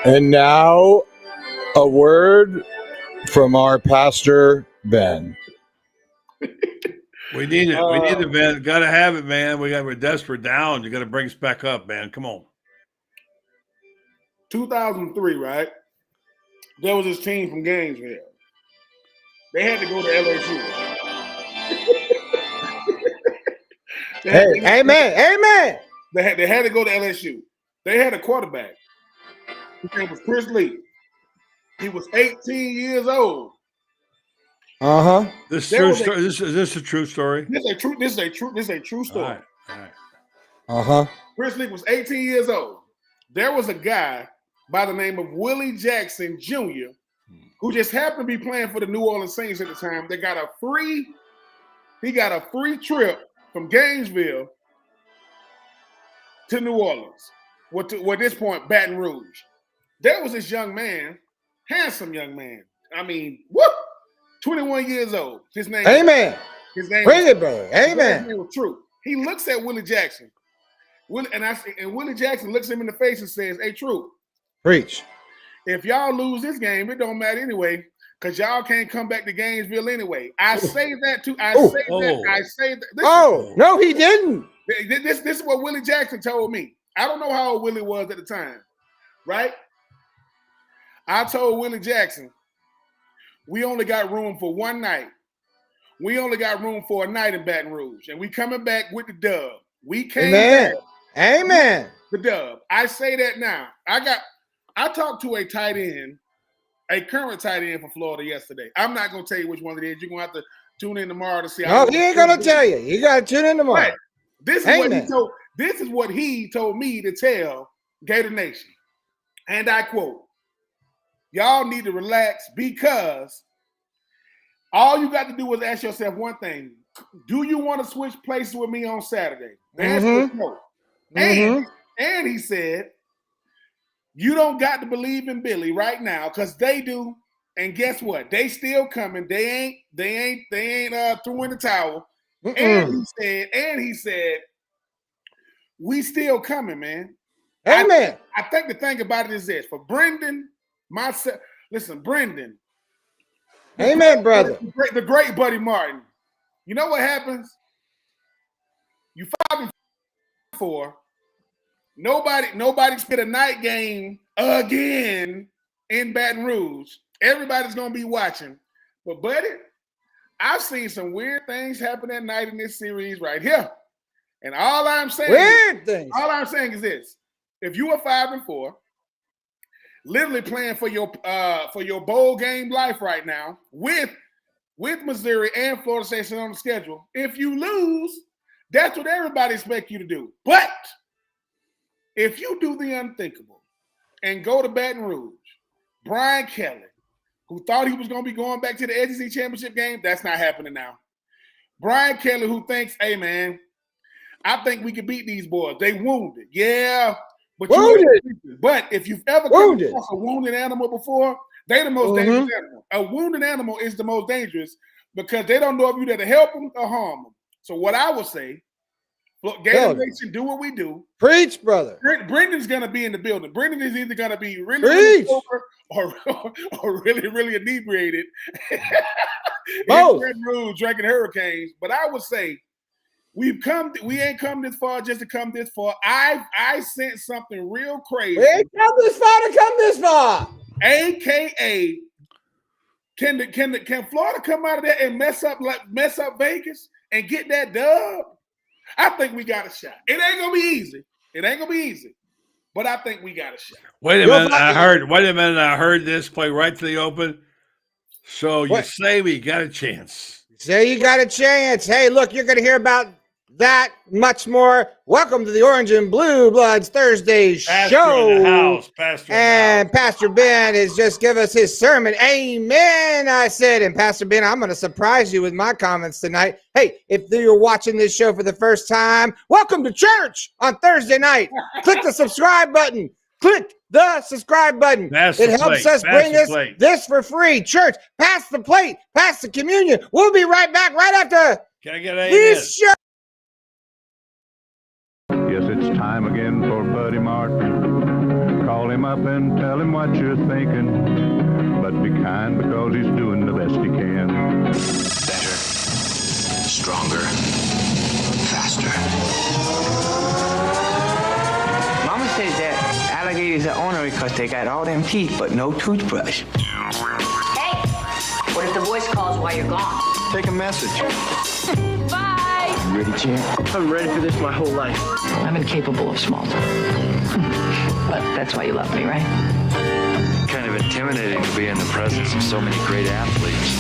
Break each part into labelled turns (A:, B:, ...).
A: And now, a word from our pastor, Ben.
B: We need it. We need it, Ben. Got to have it, man. We're desperate down. You got to bring us back up, man. Come on.
C: 2003, right? There was this team from Gainesville. They had to go to LSU.
A: Amen.
C: They had to go to LSU. They had a quarterback. His name was Chris Lee. He was 18 years old.
B: This is this a true story?
C: This is a true story.
B: All right.
C: Chris Lee was 18 years old. There was a guy by the name of Willie Jackson Jr. who just happened to be playing for the New Orleans Saints at the time. He got a free trip from Gainesville to New Orleans. At this point, Baton Rouge. There was this young man, handsome young man. I mean, 21 years old. His name.
A: Amen. Bring it, brother. Amen.
C: His name was Troupe. He looks at Willie Jackson. And Willie Jackson looks him in the face and says, "Hey, Troupe.
A: Preach.
C: If y'all lose this game, it don't matter anyway, because y'all can't come back to Gainesville anyway." I say that too. I say that.
A: Listen, no, he didn't.
C: This is what Willie Jackson told me. I don't know how old Willie was at the time, right? I told Willie Jackson, we only got room for one night. We only got room for a night in Baton Rouge, and we coming back with the dub. We came back.
A: Amen.
C: The dub. I say that now. I talked to a tight end, a current tight end for Florida yesterday. I'm not going to tell you which one it is. You're going to have to tune in tomorrow to see.
A: No, he ain't going to tell you. You got to tune in tomorrow.
C: Right. This is what he told me to tell Gator Nation. And I quote, y'all need to relax because all you got to do is ask yourself one thing. Do you want to switch places with me on Saturday? The answer is no. And he said, you don't got to believe in Billy right now because they do. And guess what? They still coming. They ain't throwing the towel. And he said, we still coming, man.
A: Amen.
C: I think the thing about it is this. For Brendan, myself, listen, Brendan.
A: Amen, brother.
C: The great Buddy Martin. You know what happens? You 5-4. Nobody's played a night game again in Baton Rouge. Everybody's gonna be watching. But buddy, I've seen some weird things happen that night in this series right here. And all I'm saying is this: if you are 5-4, literally playing for your bowl game life right now, with Missouri and Florida State on the schedule, if you lose, that's what everybody expects you to do. But if you do the unthinkable and go to Baton Rouge, Brian Kelly, who thought he was going to be going back to the SEC championship game, that's not happening now. Brian Kelly, who thinks, hey, man, I think we can beat these boys. They wounded. Yeah. But if you've ever come across a wounded animal before, they're the most dangerous animal. A wounded animal is the most dangerous because they don't know if you're there to help them or harm them. So what I would say, look, Gator Nation, do what we do.
A: Preach, brother.
C: Brendan's going to be in the building. Brendan is either going to be really sober or really, really inebriated.
A: Both.
C: In Room, drinking hurricanes. But I would say we ain't come this far just to come this far. I sent something real crazy.
A: We ain't come this far to come this far.
C: AKA, can Florida come out of there and mess up Vegas and get that dub? I think we got a shot. It ain't gonna be easy. But I think we got a shot.
B: Wait a minute, I heard this play right to the open. So you say we got a chance.
A: Say you got a chance. Hey, look, you're gonna hear about that, much more. Welcome to the Orange and Blue Bloods Thursday
B: Pastor
A: show.
B: in the house. Pastor in the
A: And
B: house.
A: Pastor Ben has just give us his sermon. Amen, I said. And Pastor Ben, I'm going to surprise you with my comments tonight. Hey, if you're watching this show for the first time, welcome to church on Thursday night. Click the subscribe button. Click the subscribe button. It helps us bring us this for free. Church, pass the plate, pass the communion. We'll be right back right after
B: Can I get an
A: this show.
D: Yes, it's time again for Buddy Martin. Call him up and tell him what you're thinking. But be kind because he's doing the best he can.
E: Better, stronger, faster.
F: Mama says that alligators are ornery because they got all them teeth but no toothbrush.
G: Hey, what if the voice calls while you're gone?
D: Take a message.
G: Bye.
D: You ready, champ?
F: I'm ready for this my whole life.
H: I'm incapable of small talk. But that's why you love me, right?
I: Kind of intimidating to be in the presence of so many great athletes.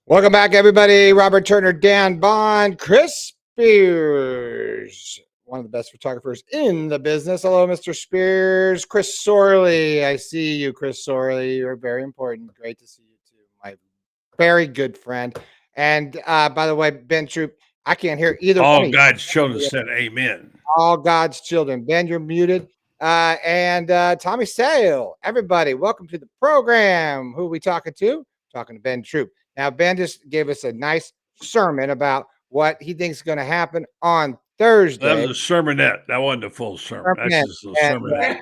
A: Welcome back, everybody. Robert Turner, Dan Bond, Chris Spears, one of the best photographers in the business. Hello, Mr. Spears. Chris Sorley. I see you, Chris Sorley. You're very important. Great to see you, too. My very good friend. And by the way, Ben Troupe, I can't hear either one.
B: All God's children said amen.
A: All God's children. Ben, you're muted. And Tommy Sale. Everybody, welcome to the program. Who are we talking to? Talking to Ben Troupe. Now, Ben just gave us a nice sermon about what he thinks is going to happen on Thursday.
B: That was a sermonette. That wasn't a full sermon. That's just a sermonette.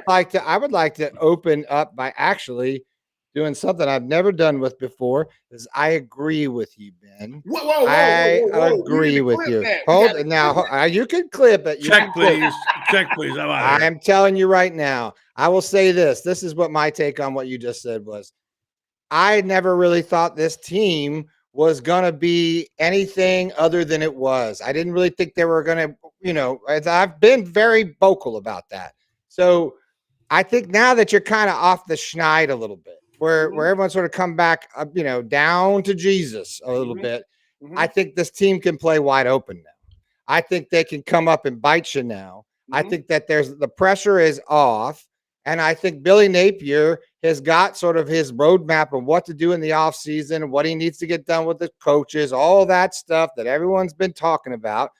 A: I would like to open up by actually doing something I've never done with before. Is I agree with you, Ben.
C: Whoa,
A: I agree with you. Hold it now. You can clip it.
B: Check, please. Check, please.
A: I am telling you right now. I will say this. This is what my take on what you just said was. I never really thought this team was going to be anything other than it was. I didn't really think they were going to, I've been very vocal about that. So I think now that you're kind of off the schneid a little bit, where everyone's sort of come back, down to Jesus a little bit, I think this team can play wide open now. I think they can come up and bite you now. I think that the pressure is off. And I think Billy Napier has got sort of his roadmap of what to do in the offseason, what he needs to get done with the coaches, all that stuff that everyone's been talking about.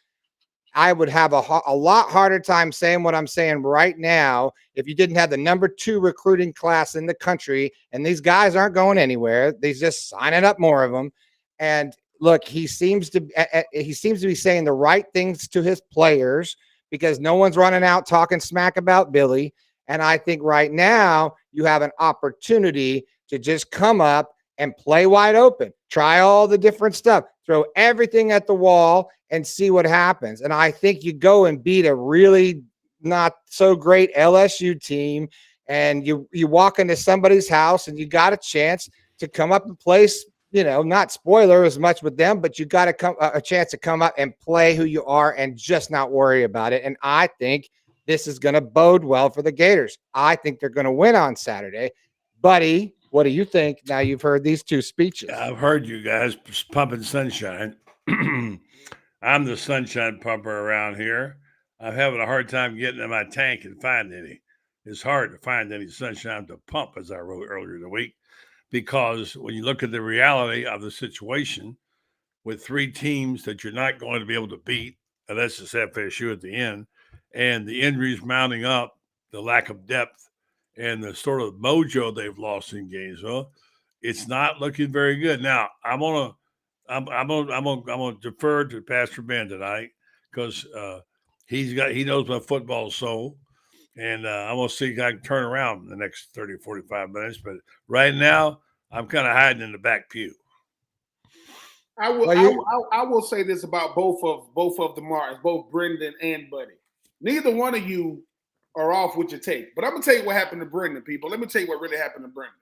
A: I would have a lot harder time saying what I'm saying right now if you didn't have the number 2 recruiting class in the country, and these guys aren't going anywhere. They're just signing up more of them. And look, he seems to be saying the right things to his players because no one's running out talking smack about Billy. And I think right now you have an opportunity to just come up and play wide open, try all the different stuff, throw everything at the wall and see what happens. And I think you go and beat a really not so great LSU team, and you walk into somebody's house and you got a chance to come up and play, not spoiler as much with them, but you got a chance to come up and play who you are and just not worry about it. And I think this is going to bode well for the Gators. I think they're going to win on Saturday. Buddy, what do you think? Now you've heard these 2 speeches.
B: I've heard you guys pumping sunshine. I'm the sunshine pumper around here. I'm having a hard time getting in my tank and finding any. It's hard to find any sunshine to pump, as I wrote earlier in the week, because when you look at the reality of the situation with 3 teams that you're not going to be able to beat, unless it's FSU at the end, and the injuries mounting up, the lack of depth, and the sort of mojo they've lost in Gainesville, it's not looking very good. Now, I'm gonna defer to Pastor Ben tonight because he knows my football soul, and I'm gonna see if I can turn around in the next 30 or 45 minutes. But right now, I'm kind of hiding in the back pew.
C: I will say this about both of the Martins, both Brendan and Buddy. Neither one of you are off with your take. But I'm gonna tell you what happened to Brendan, people. Let me tell you what really happened to Brendan.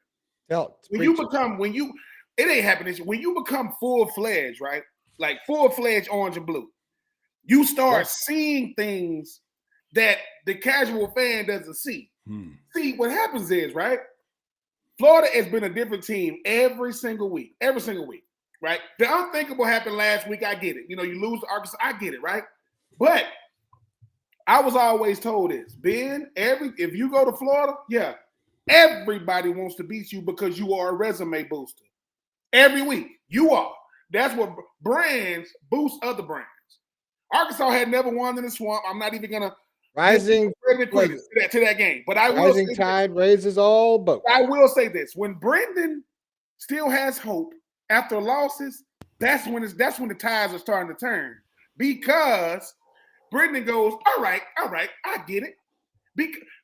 C: It ain't happening. When you become full-fledged, right? Like full-fledged orange and blue, you start seeing things that the casual fan doesn't see. See, what happens is, right? Florida has been a different team every single week, right? The unthinkable happened last week. I get it. You lose to Arkansas. I get it, right? But I was always told this, Ben, if you go to Florida, everybody wants to beat you because you are a resume booster. Every week, you are. That's what brands boost other brands. Arkansas had never won in the swamp. I'm not even gonna
A: rising
C: to that game, but I will
A: rising tide raises all boats.
C: I will say this: when Brendan still has hope after losses, that's when the tides are starting to turn, because Brendan goes, all right, I get it.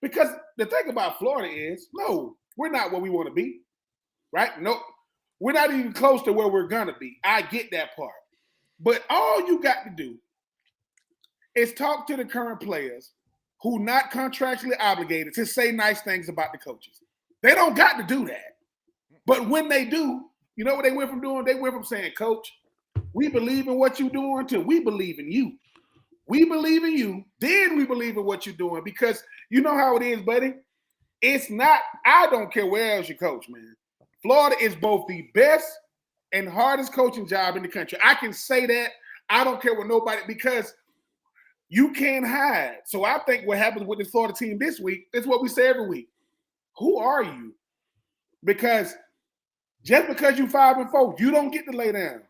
C: Because the thing about Florida is, no, we're not where we want to be, right? No, we're not even close to where we're gonna be. I get that part, but all you got to do is talk to the current players who not contractually obligated to say nice things about the coaches. They don't got to do that. But when they do, you know what they went from doing? They went from saying, Coach, we believe in what you're doing to we believe in you. We believe in you, then we believe in what you're doing. Because you know how it is, buddy. It's not, I don't care where else you coach, man. Florida is both the best and hardest coaching job in the country. I can say that. I don't care what nobody, because you can't hide. So I think what happens with the Florida team this week is what we say every week. Who are you? Because just because you 5-4, you don't get to lay down.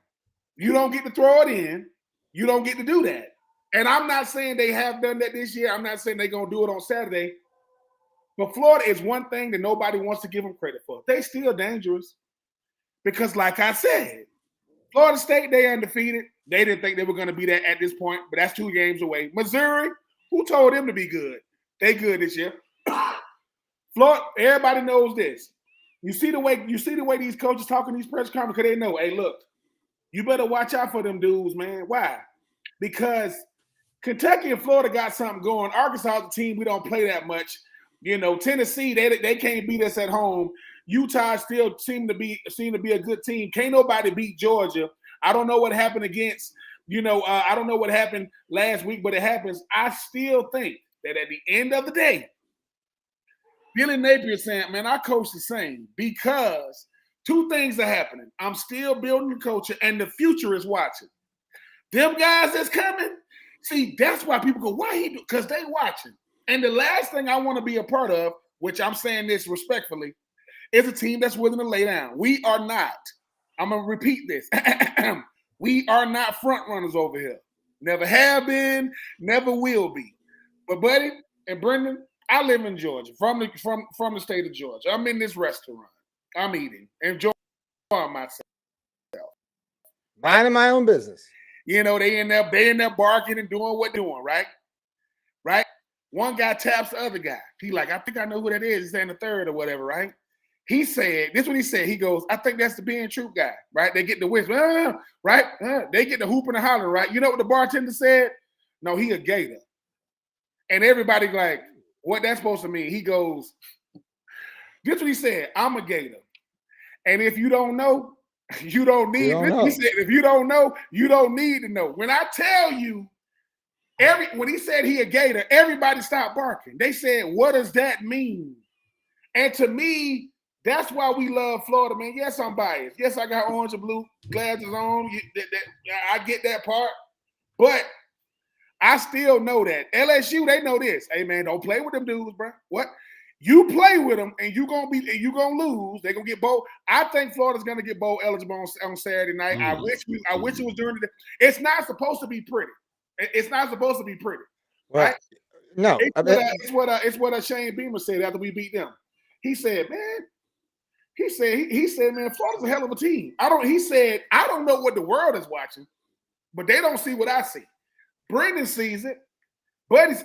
C: You don't get to throw it in. You don't get to do that. And I'm not saying they have done that this year. I'm not saying they're going to do it on Saturday. But Florida is one thing that nobody wants to give them credit for. They still dangerous. Because like I said, Florida State, they undefeated. They didn't think they were going to be there at this point, but that's 2 games away. Missouri, who told them to be good? They good this year. Florida, everybody knows this. You see the way these coaches talk in these press conferences, because they know, hey, look, you better watch out for them dudes, man. Why? Because Kentucky and Florida got something going. Arkansas is a team we don't play that much. Tennessee, they can't beat us at home. Utah still seem to be a good team. Can't nobody beat Georgia. I don't know what happened against, I don't know what happened last week, but it happens. I still think that at the end of the day, Billy Napier saying, man, our coach the same, because 2 things are happening. I'm still building the culture, and the future is watching. Them guys that's coming, see, that's why people go, why he do? Because they watching. And the last thing I want to be a part of, which I'm saying this respectfully, is a team that's willing to lay down. We are not. I'm going to repeat this. We are not front runners over here. Never have been, never will be. But Buddy and Brendan, I live in Georgia, from the state of Georgia. I'm in this restaurant. I'm eating, enjoying myself.
A: Minding my own business.
C: They in there barking and doing what they're doing, right? Right? One guy taps the other guy. He like, I think I know who that is. He's saying the third or whatever, right? He said, this is what he said. He goes, I think that's the being Troupe guy, right? They get the whistle, right? They get the hooping and hollering, right? You know what the bartender said? No, he a Gator. And everybody like, what that's supposed to mean? He goes, this is what he said, I'm a Gator. And if you don't know, you don't need it. He said, if you don't know, you don't need to know. When I tell you, when he said he a Gator, everybody stopped barking. They said, what does that mean? And to me, that's why we love Florida, man. Yes, I'm biased. Yes, I got orange and blue glasses on. I get that part. But I still know that. LSU, they know this. Hey, man, don't play with them dudes, bro. What? You play with them, and you're gonna lose. They're gonna get bowl. I think Florida's gonna get bowl eligible on Saturday night. I wish it was during the day. It's not supposed to be pretty. It's not supposed to be pretty.
A: Well,
C: right?
A: No.
C: It's what Shane Beamer said after we beat them. He said, man, man, Florida's a hell of a team. I don't know what the world is watching, but they don't see what I see. Brendan sees it.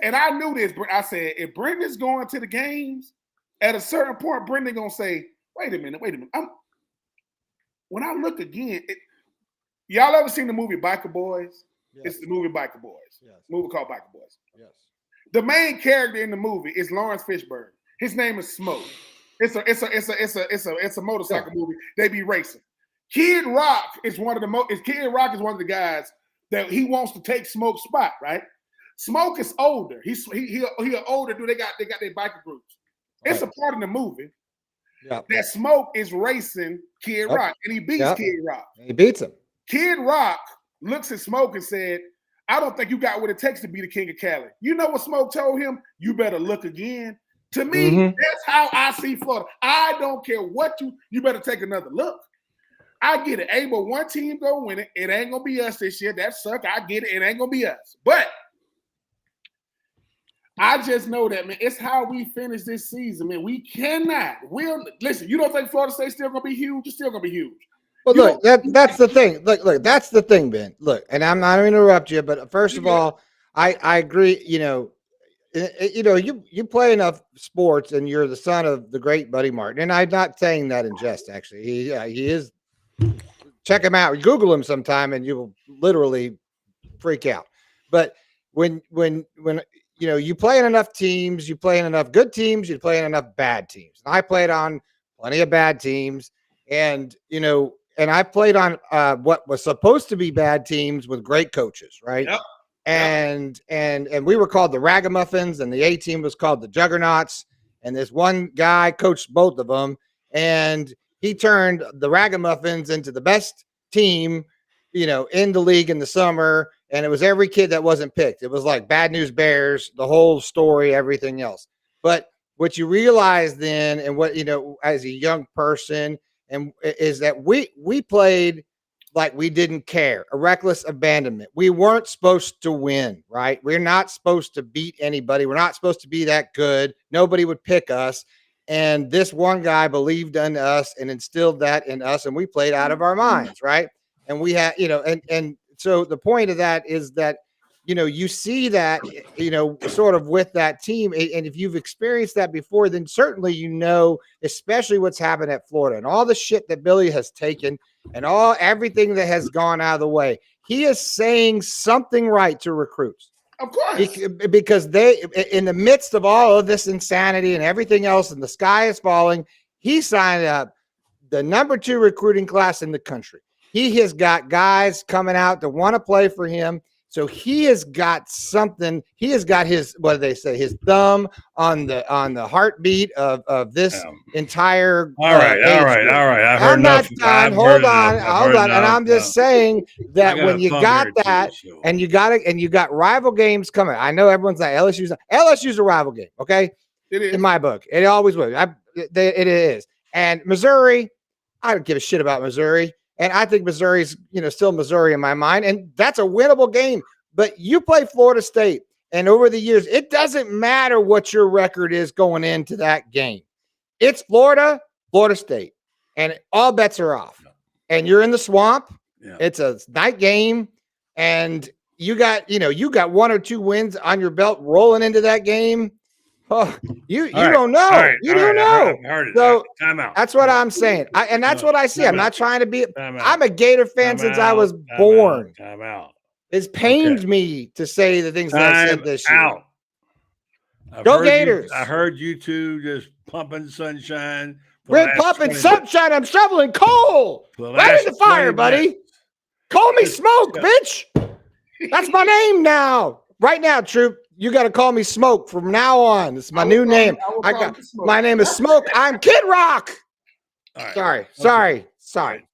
C: And I knew this. I said, if Brendan's going to the games, at a certain point, Brendan going to say, wait a minute. When I look again, y'all ever seen the movie Biker Boys? Yes. It's the movie Biker Boys. Yes. Movie called Biker Boys.
A: Yes.
C: The main character in the movie is Lawrence Fishburne. His name is Smoke. It's a motorcycle movie. They be racing. Kid Rock is one of the guys that he wants to take Smoke's spot, right? Smoke is older. He an older dude. They got their biker groups. It's a part of the movie that Smoke is racing Kid Rock, and he beats Kid Rock.
A: He beats him.
C: Kid Rock looks at Smoke and said, I don't think you got what it takes to be the king of Cali. You know what Smoke told him? You better look again. To me, that's how I see Florida. I don't care what you better take another look. I get it. Hey, but one team gonna win it. It ain't gonna be us this year. That suck. I get it. It ain't gonna be us. But I just know that, man, it's how we finish this season, man. We cannot. Listen, you don't think Florida State's still gonna be huge? It's still gonna be huge.
A: Well, look, that's the thing. Look, that's the thing, Ben. Look, and I'm not going to interrupt you, but first of all, I agree. You play enough sports, and you're the son of the great Buddy Martin. And I'm not saying that in jest. Actually, he is. Check him out. Google him sometime, and you will literally freak out. But when you play in enough teams, you play in enough good teams, you play in enough bad teams. And I played on plenty of bad teams, and and I played on what was supposed to be bad teams with great coaches, right? Yep. And we were called the Ragamuffins, and the A team was called the Juggernauts. And this one guy coached both of them, and he turned the Ragamuffins into the best team, in the league in the summer. And it was every kid that wasn't picked. It was like Bad News Bears, the whole story, everything else. But what you realize then, and what as a young person, and is that we played like we didn't care, a reckless abandonment. We weren't supposed to win, right? We're not supposed to beat anybody. We're not supposed to be that good. Nobody would pick us. And this one guy believed in us and instilled that in us, and we played out of our minds, right? And we had, and so the point of that is that, you see that, sort of with that team. And if you've experienced that before, then certainly, especially what's happened at Florida and all the shit that Billy has taken and everything that has gone out of the way. He is saying something right to recruits.
C: Of course.
A: Because they, in the midst of all of this insanity and everything else, and the sky is falling, he signed up the number 2 recruiting class in the country. He has got guys coming out that want to play for him. So he has got something. He has got his, what do they say, his thumb on the heartbeat of this entire.
B: All right. I heard
A: I'm not done. Hold on. And I'm just saying that when you got that, and you got rival games coming. I know everyone's like LSU's a rival game. Okay,
C: it is
A: in my book. It always was. It is. And Missouri, I don't give a shit about Missouri. And I think Missouri's, still Missouri in my mind. And that's a winnable game. But you play Florida State. And over the years, it doesn't matter what your record is going into that game. It's Florida State. And all bets are off. And you're in the swamp. Yeah. It's a night game. And you got 1 or 2 wins on your belt rolling into that game. Oh, you don't know. Right. You don't know.
B: I heard it.
A: So
B: time out.
A: That's what I'm saying. And that's what I see. I'm not trying to be. I'm a Gator fan since I was born.
B: Time out.
A: It's pained me to say the things that I said this year. Go Gators.
B: I heard you two just pumping sunshine.
A: We're pumping sunshine. I'm shoveling coal. Right in the fire, buddy. Call me Smoke, bitch. That's my name now. Right now, Troupe. You got to call me Smoke from now on. It's my new name. My name is Smoke. I'm Kid Rock. Right. Sorry.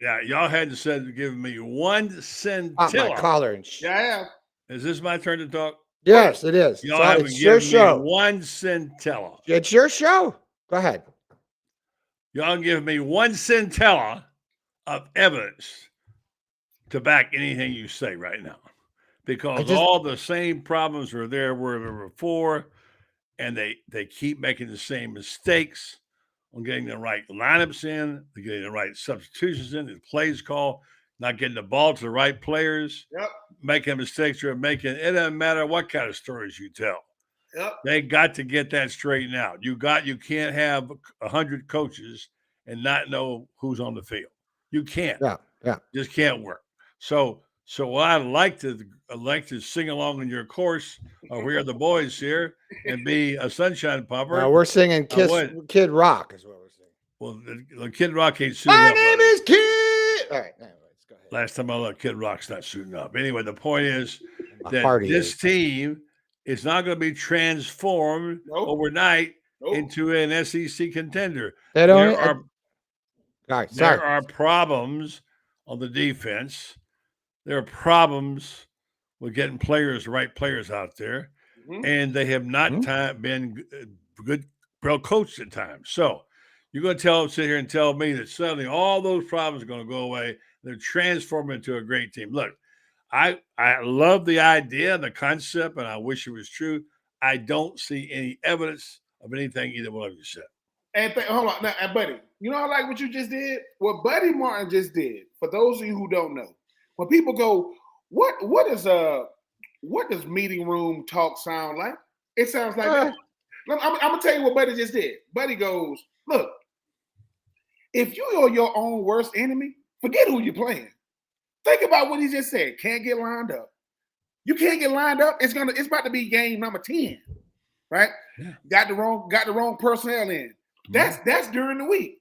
B: Yeah, y'all hadn't said to give me 1 scintilla.
A: My collar.
C: Yeah.
B: Is this my turn to talk?
A: Yes, it is.
B: Y'all haven't given me 1 scintilla.
A: It's your show. Go ahead.
B: Y'all give me 1 scintilla of evidence to back anything you say right now. Because all the same problems were there before, and they keep making the same mistakes on getting the right lineups in, getting the right substitutions in, the plays called, not getting the ball to the right players, making mistakes you're making. It doesn't matter what kind of stories you tell. They got to get that straightened out. You can't have 100 coaches and not know who's on the field. You can't.
A: Yeah.
B: Just can't work. So I like to sing along in your chorus or We Are the Boys here and be a sunshine pumper.
A: No, we're singing Kid Rock is what we're singing.
B: Well, the Kid Rock ain't suiting
A: My
B: up.
A: name is Kid. All right, anyways, go ahead.
B: Last time I looked, Kid Rock's not suiting up. Anyway, the point is
A: My
B: that
A: party
B: this
A: is.
B: team is not going to be transformed overnight into an SEC contender.
A: They don't.
B: There are,
A: all right, sorry.
B: there are problems on the defense. There are problems with getting the right players out there. And they have not been good, well coached at times. So you're going to sit here and tell me that suddenly all those problems are going to go away. They're transformed into a great team. Look, I love the idea and the concept, and I wish it was true. I don't see any evidence of anything either one of you said.
C: And hold on, now, Buddy, you know I like what you just did? What Buddy Martin just did, for those of you who don't know, when people go, what does meeting room talk sound like? It sounds like that. I'm going to tell you what Buddy just did. Buddy goes, look, if you are your own worst enemy, forget who you're playing. Think about what he just said. Can't get lined up. You can't get lined up. It's about to be game number 10, right? Yeah. Got the wrong personnel in. That's during the week.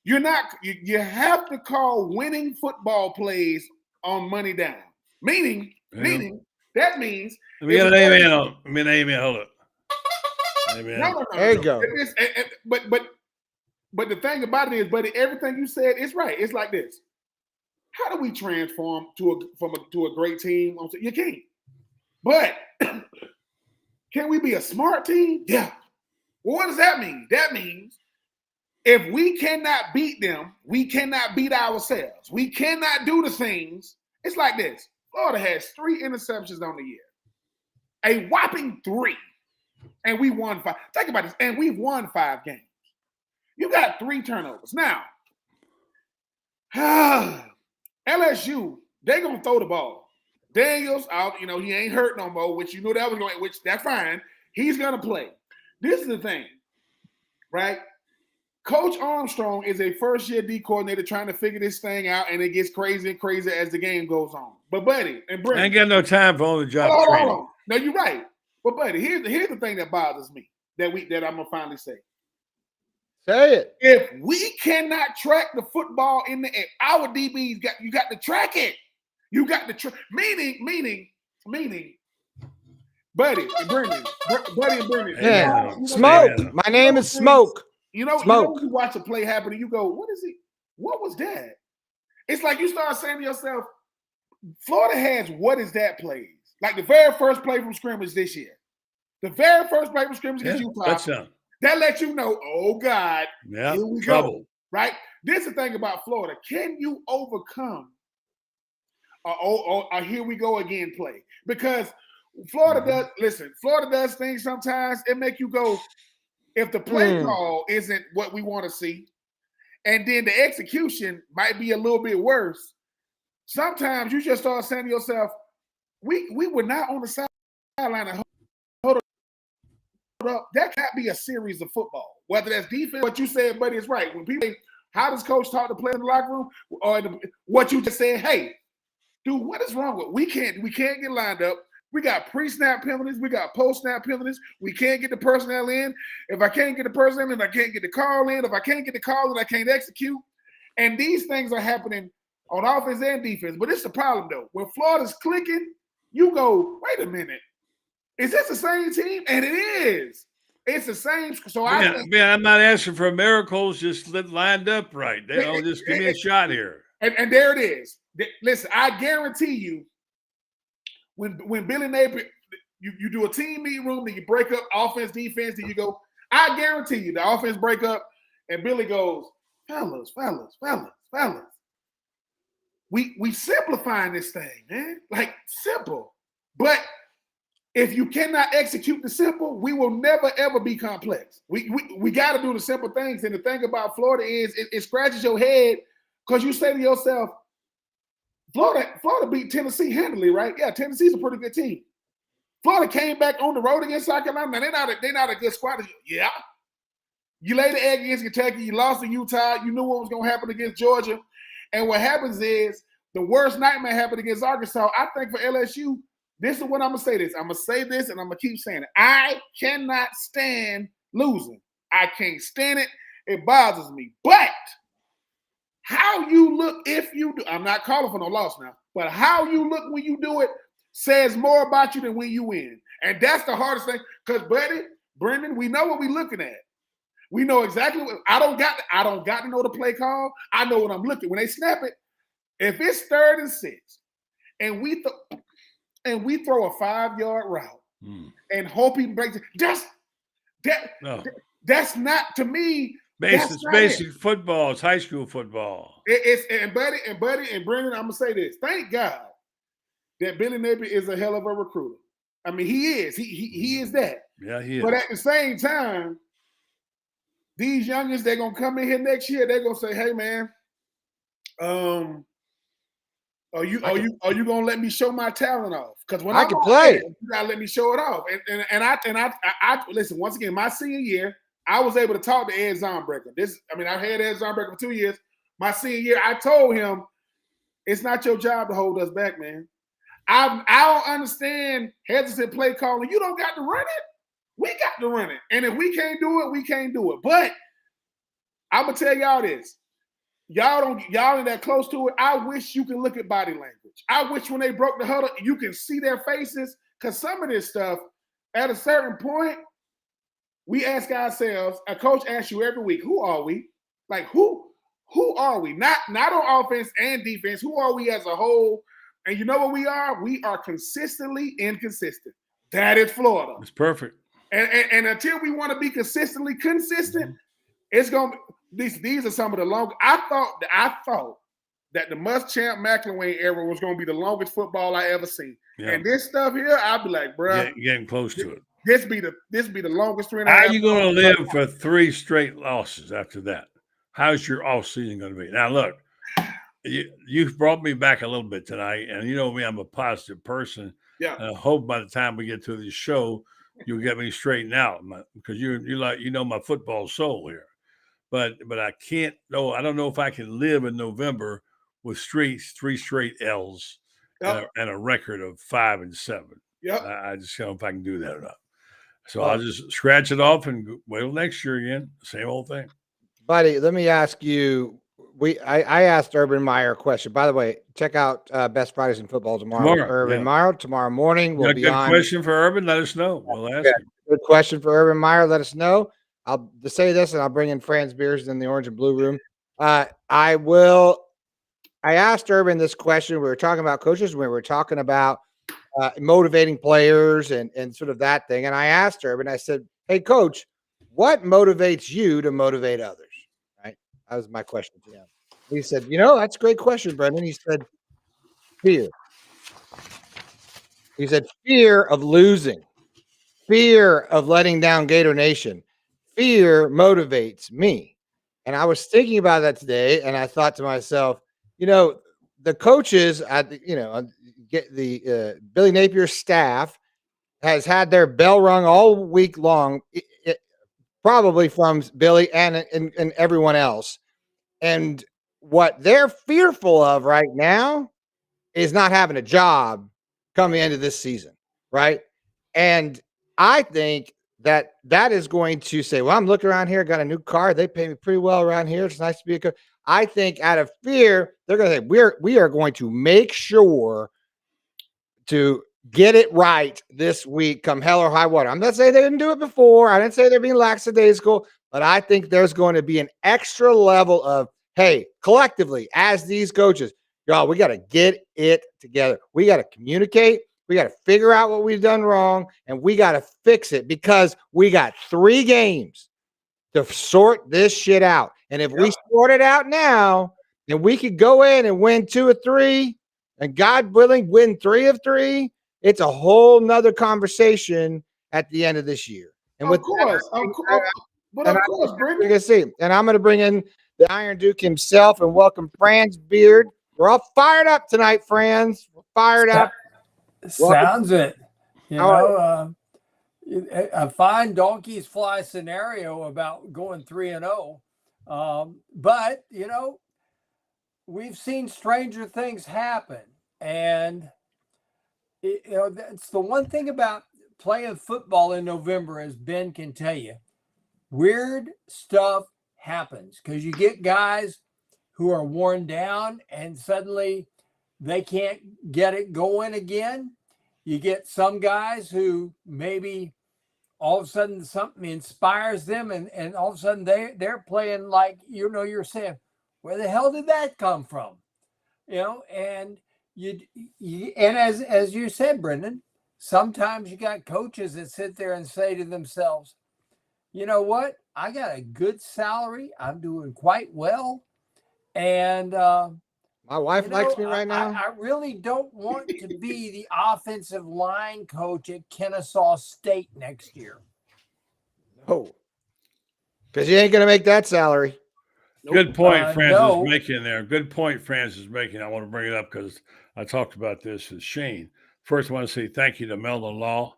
C: You have to call winning football plays on money down. Meaning that means
B: amen. Hold up. Amen.
C: No.
A: There you go.
C: But the thing about it is, buddy, everything you said is right. It's like this. How do we transform to a great team? You can't. But can we be a smart team? Yeah. Well, what does that mean? That means if we cannot beat them, we cannot beat ourselves. We cannot do the things. It's like this. Florida has 3 interceptions on the year. A whopping 3. And we won 5. Think about this. And we've won 5 games. You got 3 turnovers. Now, LSU, they're going to throw the ball. Daniels out, he ain't hurt no more, which that's fine. He's going to play. This is the thing, right? Coach Armstrong is a first-year D coordinator trying to figure this thing out, and it gets crazy and crazy as the game goes on. But, Buddy and Brent,
B: I ain't got no time for all the job training.
C: Hold on. No, you're right. But, Buddy, here's the thing that bothers me that I'm going to finally say.
A: Say it.
C: If we cannot track the football in the air, our DBs you got to track it. You got to track. Meaning, Buddy and Brendan.
A: Yeah. Smoke. My name is Smoke.
C: Smoke. You watch a play happen and you go, what is it? What was that? It's like you start saying to yourself, Florida has what is that plays. Like the very first play from scrimmage this year. The very first play from scrimmage against Utah. That lets you know, oh God, here we go. Right? This is the thing about Florida. Can you overcome a here we go again play? Because Florida does things sometimes. It make you go, if the play call isn't what we want to see, and then the execution might be a little bit worse, sometimes you just start saying to yourself, we were not on the sideline and hold up. That can't be a series of football. Whether that's defense, what you said, buddy, is right. When people say, how does coach talk to players in the locker room? Or what you just said, hey, dude, what is wrong with we can't get lined up. We got pre-snap penalties. We got post-snap penalties. We can't get the personnel in. If I can't get the personnel in, I can't get the call in. If I can't get the call in, I can't execute. And these things are happening on offense and defense. But it's the problem, though. When Florida's clicking, you go, wait a minute. Is this the same team? And it is. It's the same. So I'm
B: not asking for miracles. Just lined up right. They don't just give me a shot here.
C: And there it is. Listen, I guarantee you, when Billy Napier, you do a team meeting room, then you break up offense, defense, then you go, I guarantee you the offense break up, and Billy goes, fellas. We simplifying this thing, man. Like simple. But if you cannot execute the simple, we will never, ever be complex. We got to do the simple things. And the thing about Florida is it scratches your head because you say to yourself, Florida beat Tennessee handily, right? Yeah, Tennessee's a pretty good team. Florida came back on the road against South Carolina. Now, they're not a good squad. Yeah. You laid the egg against Kentucky. You lost to Utah. You knew what was going to happen against Georgia. And what happens is the worst nightmare happened against Arkansas. I think for LSU, this is what I'm going to say this. I'm going to say this, and I'm going to keep saying it. I cannot stand losing. I can't stand it. It bothers me. But how you look if you do, I'm not calling for no loss now, but how you look when you do it says more about you than when you win. And that's the hardest thing. Because, buddy, Brendan, we know what we're looking at. We know exactly what I don't got to know the play call. I know what I'm looking. When they snap it, if it's 3rd and 6, and we throw a 5-yard route and hope he breaks it, that's not, to me.
B: It's basic football. It's high school football.
C: Buddy and Brendan, I'm gonna say this. Thank God that Billy Napier is a hell of a recruiter. I mean, he is. He is that.
B: Yeah, he is.
C: But at the same time, these youngins, they're gonna come in here next year. They're gonna say, "Hey, man, are you gonna let me show my talent off? Because when I can play, you gotta let me show it off." And I listen. Once again, my senior year, I was able to talk to Ed Zonbreaker. I've had Ed Zonbreaker for 2 years. My senior year, I told him, it's not your job to hold us back, man. I don't understand hesitant play calling. You don't got to run it. We got to run it. And if we can't do it, we can't do it. But I'm gonna tell y'all this. Y'all ain't that close to it. I wish you can look at body language. I wish when they broke the huddle, you can see their faces. Because some of this stuff, at a certain point, we ask ourselves, a coach asks you every week, who are we? Like, who are we? Not on offense and defense. Who are we as a whole? And you know what we are? We are consistently inconsistent. That is Florida.
B: It's perfect.
C: And until we want to be consistently consistent, it's going to be, these are some of the longest. I thought that the Muschamp McElwain era was going to be the longest football I ever seen. Yeah. And this stuff here, I'll be like, bro.
B: Getting close to it.
C: This be the longest 3.5.
B: How are you going to live for 3 straight losses after that? How's your off season going to be? Now, look, you've brought me back a little bit tonight, and you know me, I'm a positive person.
C: Yeah.
B: And I hope by the time we get to the show, you'll get me straightened out because you know my football soul here. But I can't. No, I don't know if I can live in November with 3 straight L's and a record of 5 and 7.
C: Yeah.
B: I just don't know if I can do that or not. So I'll just scratch it off and wait till next year again. Same old thing.
A: Buddy, let me ask you. I asked Urban Meyer a question. By the way, check out Best Fridays in Football tomorrow. Urban Meyer tomorrow morning. We'll be on.
B: Good question for Urban. Let us know. We'll ask him.
A: Good question for Urban Meyer. Let us know. I'll say this, and I'll bring in Franz Beers in the orange and blue room. I asked Urban this question. We were talking about coaches. We were talking about motivating players and sort of that thing. And I asked Urban, I said, hey, Coach, what motivates you to motivate others? Right? That was my question to him. He said, that's a great question, Brendan. He said, fear. He said, fear of losing, fear of letting down Gator Nation. Fear motivates me. And I was thinking about that today, and I thought to myself, the coaches get the Billy Napier staff has had their bell rung all week long, probably from Billy and everyone else. And what they're fearful of right now is not having a job coming into this season, right? And I think that is going to say, well, I'm looking around here, got a new car. They pay me pretty well around here. It's nice to be a coach. I think out of fear, they're going to say, we are going to make sure to get it right this week, come hell or high water. I'm not saying they didn't do it before. I didn't say they're being lackadaisical, but I think there's going to be an extra level of, hey, collectively, as these coaches, y'all, we got to get it together. We got to communicate. We got to figure out what we've done wrong, and we got to fix it because we got 3 games to sort this shit out. And if we sort it out now, then we could go in and win 2 of 3, and God willing, win 3 of 3. It's a whole nother conversation at the end of this year. And
C: of course,
A: Brendan. See, and I'm going to bring in the Iron Duke himself and welcome Franz Beard. We're all fired up tonight, Franz. We're fired up.
J: Sounds it. A fine donkeys fly scenario about going 3-0. But, we've seen stranger things happen. And That's the one thing about playing football in November, as Ben can tell you. Weird stuff happens because you get guys who are worn down and suddenly they can't get it going again. You get some guys who maybe all of a sudden something inspires them and all of a sudden they're playing like, you're saying, where the hell did that come from? And and as you said, Brendan, sometimes you got coaches that sit there and say to themselves, you know what? I got a good salary. I'm doing quite well. And
A: my wife likes me right now.
J: I really don't want to be the offensive line coach at Kennesaw State next year.
A: No. Because you ain't going to make that salary.
B: Good point Franz is making there. Good point Franz is making. I want to bring it up because I talked about this with Shane. First, I want to say thank you to Meldon Law,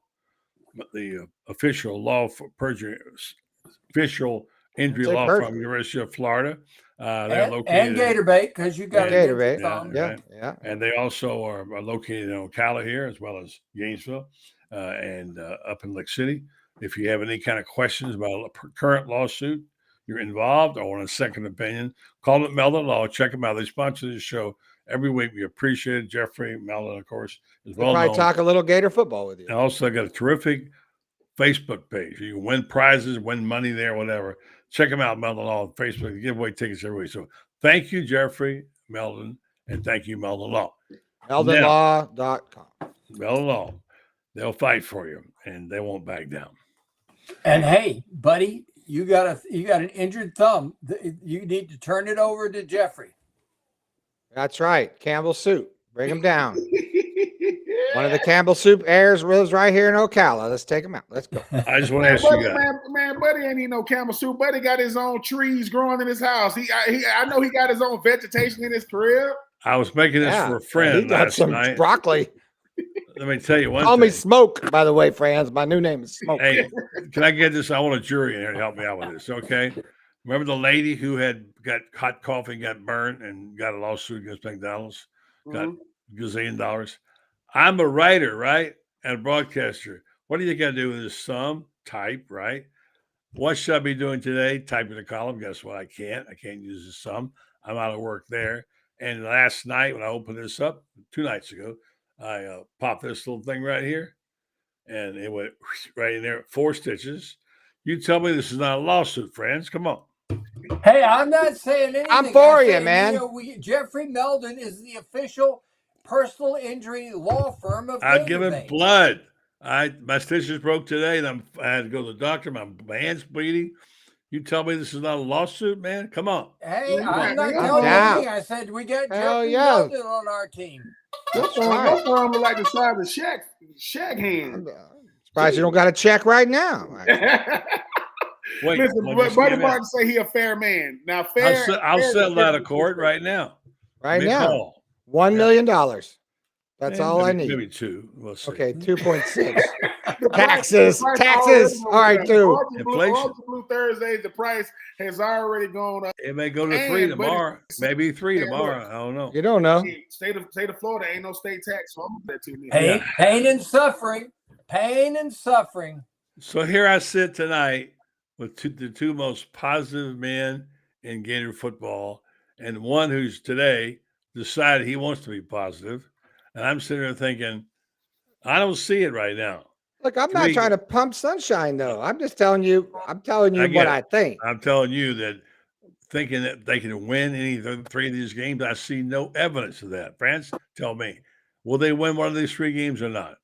B: the official law for perjury, official injury law from University of Florida. They're located
J: and Gator Bait, because you got
A: Gator Bait.
B: Yeah. And they also are located in Ocala here as well as Gainesville and up in Lake City. If you have any kind of questions about a current lawsuit, you're involved or want a second opinion, call them Meldon Law. Check them out. They sponsor this show every week. We appreciate it. Jeffrey Meldon, of course, is well known.
A: Probably talk a little Gator football with you.
B: And also, I got a terrific Facebook page. You can win prizes, win money there, whatever. Check them out, Meldon Law on Facebook. They give away tickets every week. So thank you, Jeffrey Meldon, and thank you, Meldon Law.
A: MeldonLaw.com.
B: Meldon Law. They'll fight for you, and they won't back down.
J: And hey, buddy, you got an injured thumb. You need to turn it over to Jeffrey.
A: That's right. Campbell Soup. Bring him down. One of the Campbell Soup heirs lives right here in Ocala. Let's take him out. Let's go.
B: I just want to ask you guys.
C: Man, Buddy ain't need no Campbell Soup. Buddy got his own trees growing in his house. I know he got his own vegetation in his crib.
B: I was making this for a friend
A: he got
B: last
A: some
B: night.
A: Broccoli.
B: Let me tell you one
A: Call
B: thing.
A: me Smoke, by the way, Franz. My new name is Smoke.
B: Hey, can I get this? I want a jury in here to help me out with this, okay? Remember the lady who had got hot coffee, got burned, and got a lawsuit against McDonald's? Got $1 gazillion. I'm a writer, right? And a broadcaster. What do you got to do with this? Some type, right? What should I be doing today? Typing a column. Guess what? I can't use the sum. I'm out of work there. And last night when I opened this up, 2 nights ago, I popped this little thing right here, and it went right in there, 4 stitches. You tell me this is not a lawsuit, friends. Come on.
J: Hey, I'm not saying anything.
A: I'm for you, man.
J: Jeffrey Meldon is the official personal injury law firm of
B: I'd give him blood. My stitches broke today, and I had to go to the doctor. My hand's bleeding. You tell me this is not a lawsuit, man? Come on.
J: Hey, I'm not telling you anything. I said we got Jeffrey Meldon on our team.
C: That's why I'm like the size of Shaq hand.
A: Surprised you don't got a check right now.
C: Wait, listen, Buddy Martin say he a fair man. Now,
B: I'll settle out of court right now.
A: Right now. $1 million. That's all I need.
B: Maybe 2. We'll see.
A: Okay, 2.6. Taxes. All right, 2.
B: Inflation.
C: Blue Thursday, the price has already gone up.
B: It may go to 3 tomorrow. Maybe 3 tomorrow. I don't know.
A: You don't know.
C: State of Florida ain't no state tax. So I'm that to me.
J: Pain and suffering. Pain and suffering.
B: So here I sit tonight with the 2 most positive men in Gator football, and one who's today decided he wants to be positive. And I'm sitting there thinking, I don't see it right now.
A: Look, I'm not trying to pump sunshine, though. I'm just telling you. I'm telling you what I think.
B: I'm telling you that thinking that they can win any of the 3 of these games, I see no evidence of that. Franz, tell me, will they win one of these 3 games or not?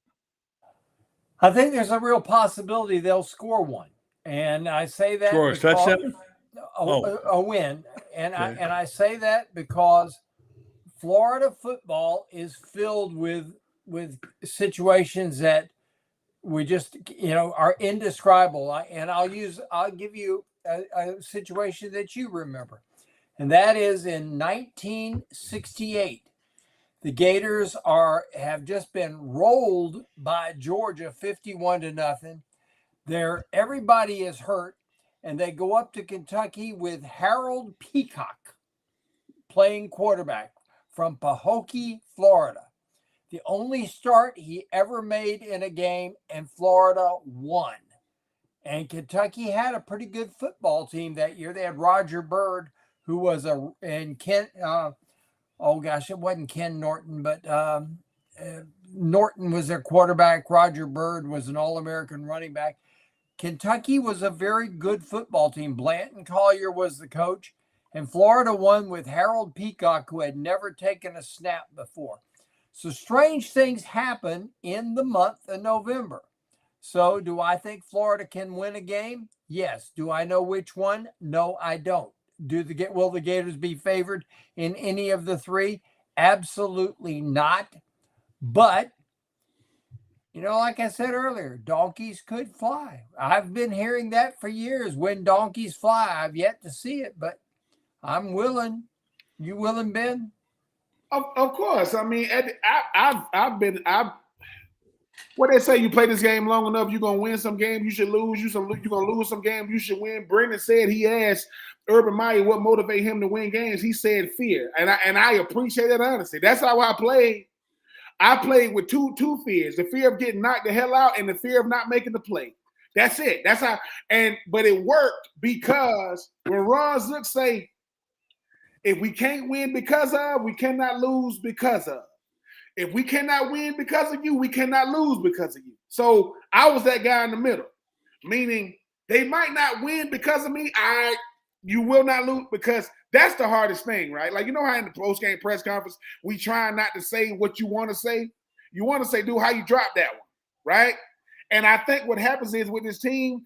J: I think there's a real possibility they'll score one, and I say that
B: score
J: a win, and okay. I say that because Florida football is filled with situations that we just are indescribable. And I'll give you a situation that you remember, and that is in 1968. The Gators have just been rolled by Georgia 51-0. Everybody is hurt, and they go up to Kentucky with Harold Peacock playing quarterback from Pahokee, Florida. the only start he ever made in a game, and Florida won. And Kentucky had a pretty good football team that year. They had Roger Byrd, who was and Ken, it wasn't Ken Norton, but Norton was their quarterback. Roger Byrd was an All-American running back. Kentucky was a very good football team. Blanton Collier was the coach, and Florida won with Harold Peacock, who had never taken a snap before. So strange things happen in the month of November. So do I think Florida can win a game? Yes. Do I know which one? No, I don't. Will the Gators be favored in any of the three? Absolutely not. But, like I said earlier, donkeys could fly. I've been hearing that for years. When donkeys fly, I've yet to see it, but I'm willing. You willing, Ben?
C: Of course. I mean, what they say, you play this game long enough, you're gonna win some games, you should lose. You're gonna lose some games, you should win. Brendan said he asked Urban Meyer what motivated him to win games. He said fear, and I appreciate that honesty. That's how I played. I played with two fears: the fear of getting knocked the hell out, and the fear of not making the play. That's it. That's how. But it worked because when Ron Zook say, if we can't win because of, we cannot lose because of. If we cannot win because of you, we cannot lose because of you. So I was that guy in the middle, meaning they might not win because of me. You will not lose, because that's the hardest thing, right? Like, how in the post-game press conference, we try not to say what you want to say. You want to say, dude, how you drop that one, right? And I think what happens is with this team,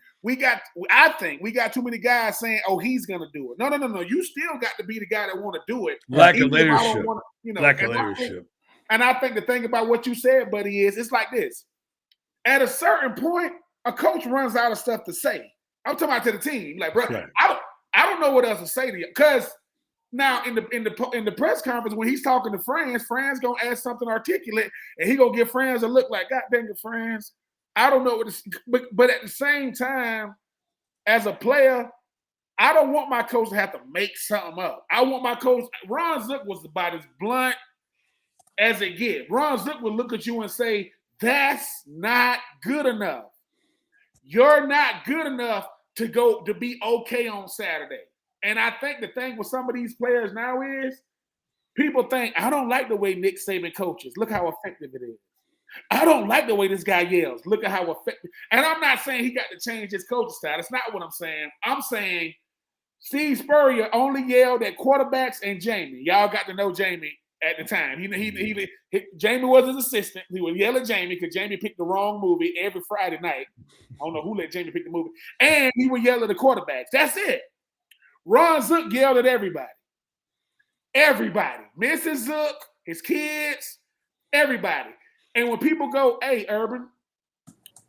C: I think we got too many guys saying, oh, he's going to do it. No. You still got to be the guy that want to do it.
B: Lack of leadership. Lack of leadership.
C: And I think the thing about what you said, buddy, is it's like this. At a certain point, a coach runs out of stuff to say. I'm talking about to the team. Like, bro, right. I don't know what else to say to you. Because now in the press conference, when he's talking to Franz gonna ask something articulate, and he gonna give Franz a look like, God dang it, Franz. I don't know what to, but at the same time, as a player, I don't want my coach to have to make something up. I want my coach. Ron Zook was about as blunt as it get. Ron Zook would look at you and say, that's not good enough. You're not good enough to be okay on Saturday. And I think the thing with some of these players now is people think, I don't like the way Nick Saban coaches. Look how effective it is. I don't like the way this guy yells. Look at how effective. And I'm not saying he got to change his coaching style. That's not what I'm saying. I'm saying Steve Spurrier only yelled at quarterbacks and Jamie. Y'all got to know Jamie at the time. Jamie was his assistant. He would yell at Jamie because Jamie picked the wrong movie every Friday night. I don't know who let Jamie pick the movie. And he would yell at the quarterbacks. That's it. Ron Zook yelled at everybody. Everybody. Mrs. Zook, his kids, everybody. And when people go, hey, Urban,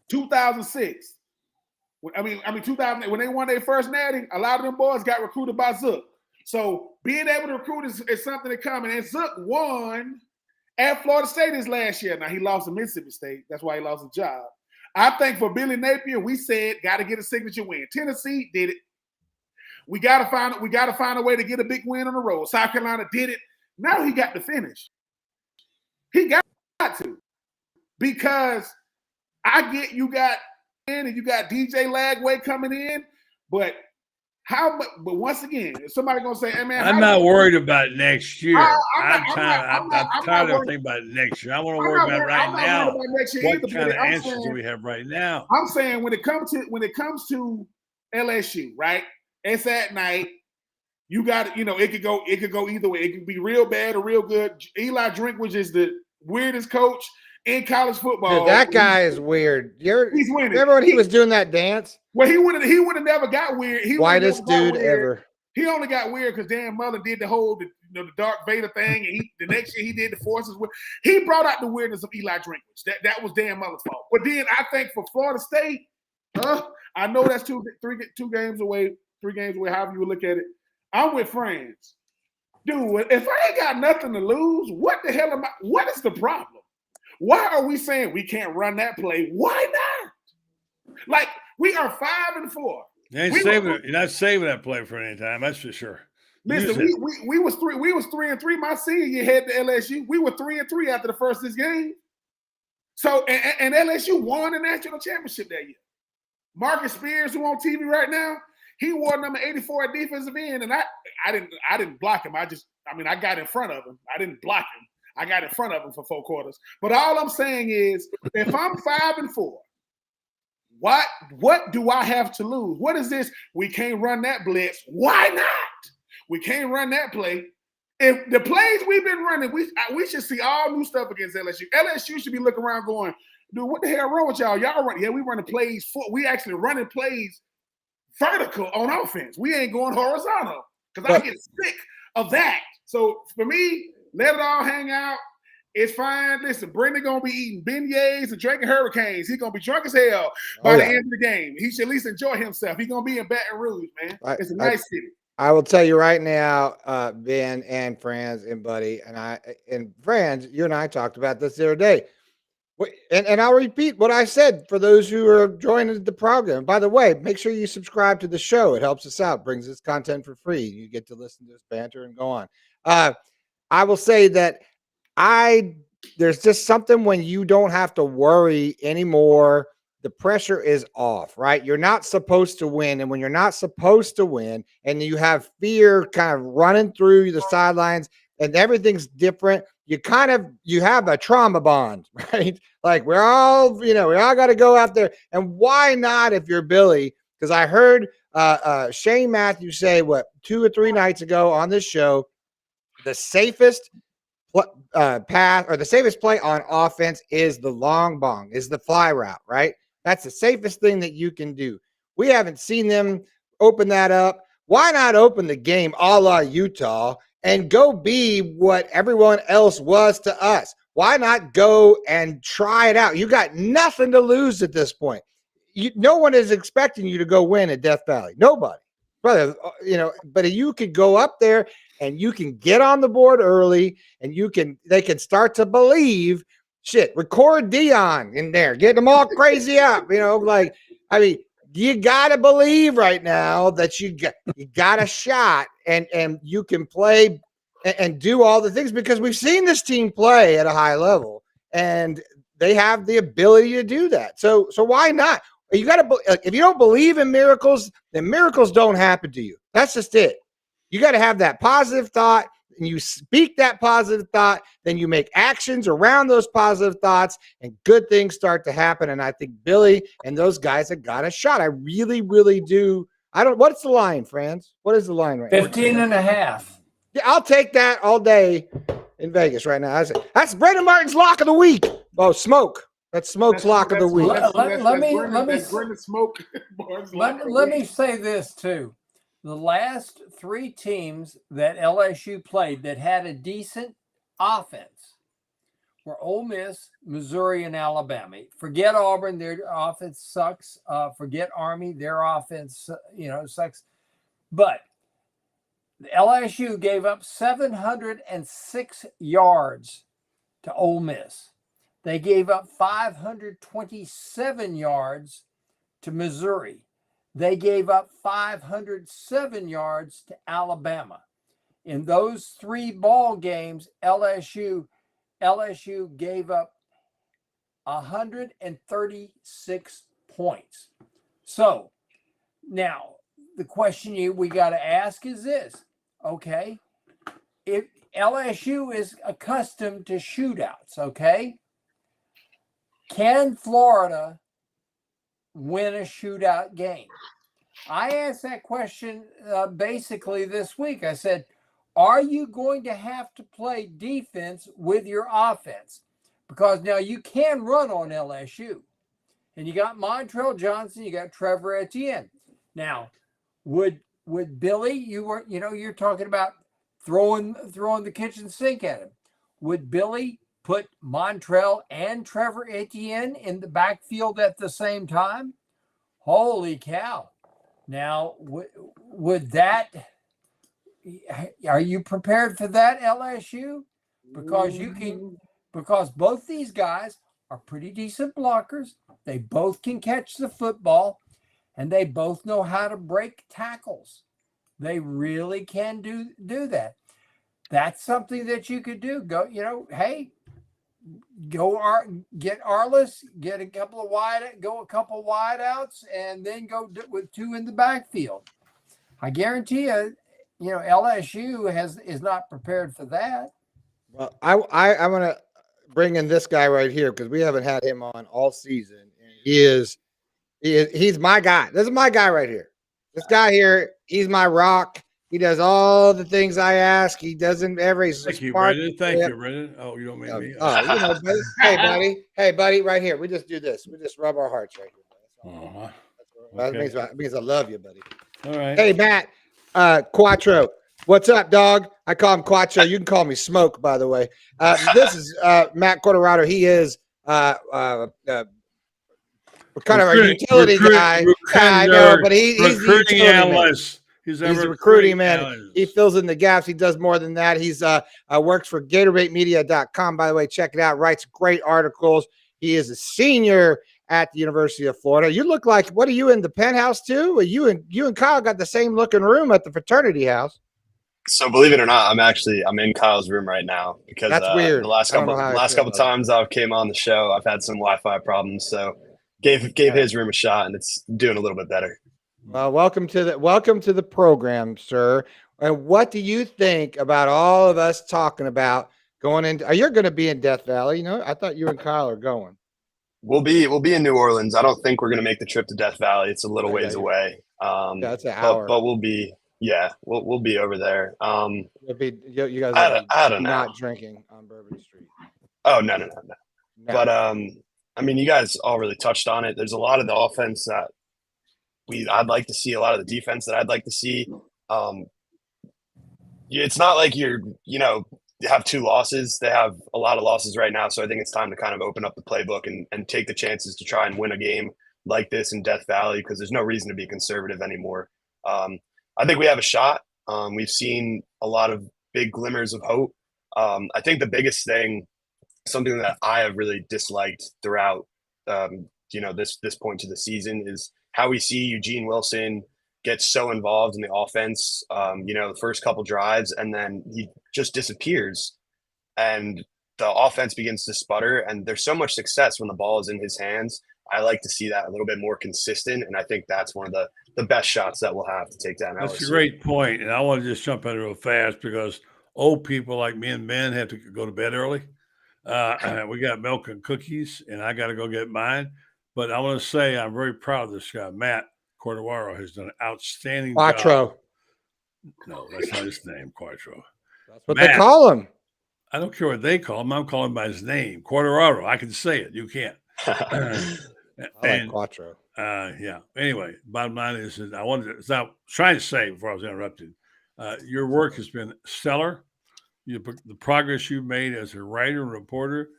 C: 2006, 2008, when they won their first natty, a lot of them boys got recruited by Zook. So being able to recruit is something to come. And Zook won at Florida State his last year. Now, he lost to Mississippi State. That's why he lost his job. I think for Billy Napier, we said, got to get a signature win. Tennessee did it. We got to find a way to get a big win on the road. South Carolina did it. Now he got to finish. He got to. Because I get you got in and you got DJ Lagway coming in, but how much? But once again, if somebody gonna say, "Hey man,"
B: I'm not worried about next year. I'm tired of thinking about next year. I want to worry about right now. What kind of answers do we have right now?
C: I'm saying when it comes to LSU, right? It's at night. You got it could go either way. It could be real bad or real good. Eli Drinkwitz is the weirdest coach in college football.
A: Dude, that guy is weird.
C: He's winning.
A: Remember when he was doing that dance?
C: Well, he would have never got weird.
A: Whitest dude ever.
C: He only got weird because Dan Mullen did the whole the Darth Vader thing, and the next year he did the forces. He brought out the weirdness of Eli Drinkwitz. That was Dan Mullen's fault. But then I think for Florida State, I know that's two games away, 3 games away, however you look at it. I'm with Franz. Dude, if I ain't got nothing to lose, what the hell what is the problem? Why are we saying we can't run that play? Why not? Like, we are 5-4.
B: You're not saving that play for any time, that's for sure.
C: Listen, we was 3-3 my senior year head to LSU. We were 3-3 after the first 6 games. So and LSU won the national championship that year. Marcus Spears, who on TV right now, he wore number 84 at defensive end, and I didn't block him. I got in front of him. I didn't block him. I got in front of him for 4 quarters. But all I'm saying is, if I'm 5-4, what do I have to lose? What is this? We can't run that blitz. Why not? We can't run that play. If the plays we've been running, we should see all new stuff against LSU. LSU should be looking around going, dude, what the hell wrong with y'all? Y'all run, we running plays we actually running plays vertical on offense. We ain't going horizontal because I get sick of that. So for me, let it all hang out. It's fine. Listen, Brendan gonna be eating beignets and drinking hurricanes. He's gonna be drunk as hell by the end of the game. He should at least enjoy himself. He's gonna be in Baton Rouge, man. It's a nice city.
A: I will tell you right now, Ben and Franz and Buddy and Franz, you and I talked about this the other day. And I'll repeat what I said for those who are joining the program. By the way, make sure you subscribe to the show. It helps us out, brings us content for free. You get to listen to this banter and go on. I will say that there's just something when you don't have to worry anymore. The pressure is off, right? You're not supposed to win. And when you're not supposed to win and you have fear kind of running through the sidelines and everything's different, you have a trauma bond, right? Like we all got to go out there. And why not if you're Billy? Because I heard Shane Matthews say 2 or 3 nights ago on this show, the safest path or the safest play on offense is the long bong, is the fly route, right? That's the safest thing that you can do. We haven't seen them open that up. Why not open the game a la Utah and go be what everyone else was to us? Why not go and try it out? You got nothing to lose at this point. No one is expecting you to go win at Death Valley. Nobody. Brother, but you could go up there and you can get on the board early and they can start to believe. Record Dion in there, get them all crazy up. You got to believe right now that you got a shot and you can play and do all the things because we've seen this team play at a high level and they have the ability to do that. So why not? You got to, if you don't believe in miracles, then miracles don't happen to you. That's just it. You got to have that positive thought. And you speak that positive thought, then you make actions around those positive thoughts, and good things start to happen. And I think Billy and those guys have got a shot. I really, really do. What's the line, Franz? What is the line right
J: 15.5.
A: Yeah, I'll take that all day in Vegas right now. That's Brendan Martin's lock of the week. Oh, Smoke. That's Smoke's lock of the week.
J: Let me say this too. The last 3 teams that LSU played that had a decent offense were Ole Miss, Missouri, and Alabama. Forget Auburn, their offense sucks. Forget Army, their offense, sucks. But LSU gave up 706 yards to Ole Miss. They gave up 527 yards to Missouri. They gave up 507 yards to Alabama. In those 3 ball games, LSU gave up 136 points. So now the question we got to ask is this, okay? If LSU is accustomed to shootouts, okay? Can Florida win a shootout game? I asked that question basically this week. I said, are you going to have to play defense with your offense? Because now you can run on LSU. And you got Montrell Johnson, you got Trevor Etienne. Now, would Billy, you're talking about throwing the kitchen sink at him. Would Billy put Montrell and Trevor Etienne in the backfield at the same time? Holy cow. Now, would that, are you prepared for that, LSU? Because both these guys are pretty decent blockers. They both can catch the football, and they both know how to break tackles. They really can do that. That's something that you could do. Go, hey, get Arliss, get a couple of wide outs, and then go with 2 in the backfield. I guarantee you, LSU is not prepared for that.
A: Well, I'm going to bring in this guy right here because we haven't had him on all season. And he's my guy. This is my guy right here. This guy here, he's my rock. He does all the things I ask. He doesn't ever.
B: Thank you, Brendan. Thank you, Brendan. Oh, you don't mean me.
A: Oh, buddy. Hey, buddy, right here. We just do this. We just rub our hearts right here.
B: Uh-huh.
A: That means I love you, buddy.
B: All right.
A: Hey, Matt, Quattro. What's up, dog? I call him Quattro. You can call me Smoke, by the way. This is Matt Quartararo. He is kind of a utility guy. I know, but he's the utility
B: analyst.
A: He's a recruiting man. He fills in the gaps. He does more than that. He's works for GatorbaitMedia.com. By the way, check it out. Writes great articles. He is a senior at the University of Florida. You look like, what are you in the penthouse too? You and Kyle got the same looking room at the fraternity house.
K: So believe it or not, I'm in Kyle's room right now because
A: that's weird.
K: The last couple times I've came on the show, I've had some Wi-Fi problems. So gave his room a shot, and it's doing a little bit better.
A: Well, welcome to the program, sir. And what do you think about all of us talking about going into? You're going to be in Death Valley, I thought you and Kyle are going.
K: We'll be in New Orleans. I don't think we're going to make the trip to Death Valley. It's a little ways away.
A: It's an hour.
K: But we'll be we'll be over there.
A: You guys
K: I don't know.
A: Not drinking on Bourbon Street.
K: Oh no. But you guys all really touched on it. There's a lot of the offense that I'd like to see, a lot of the defense that I'd like to see. It's not like they have 2 losses. They have a lot of losses right now. So I think it's time to kind of open up the playbook and take the chances to try and win a game like this in Death Valley, because there's no reason to be conservative anymore. I think we have a shot. We've seen a lot of big glimmers of hope. I think the biggest thing, something that I have really disliked throughout, this point to the season, is how we see Eugene Wilson get so involved in the offense, the first couple drives, and then he just disappears and the offense begins to sputter, and there's so much success when the ball is in his hands. I like to see that a little bit more consistent, and I think that's one of the best shots that we'll have to take down LSU.
B: That's a great point, and I want to just jump in real fast because old people like me and Ben have to go to bed early. We got milk and cookies, and I got to go get mine. But I want to say I'm very proud of this guy. Matt Quartararo has done an outstanding job. No, that's not his name, Quattro.
A: That's what they call him.
B: I don't care what they call him. I'm calling him by his name, Quartararo. I can say it. You can't.
A: I like Quattro.
B: Yeah. Anyway, bottom line is that I was trying to say before I was interrupted, your work has been stellar. The progress you've made as a writer and reporter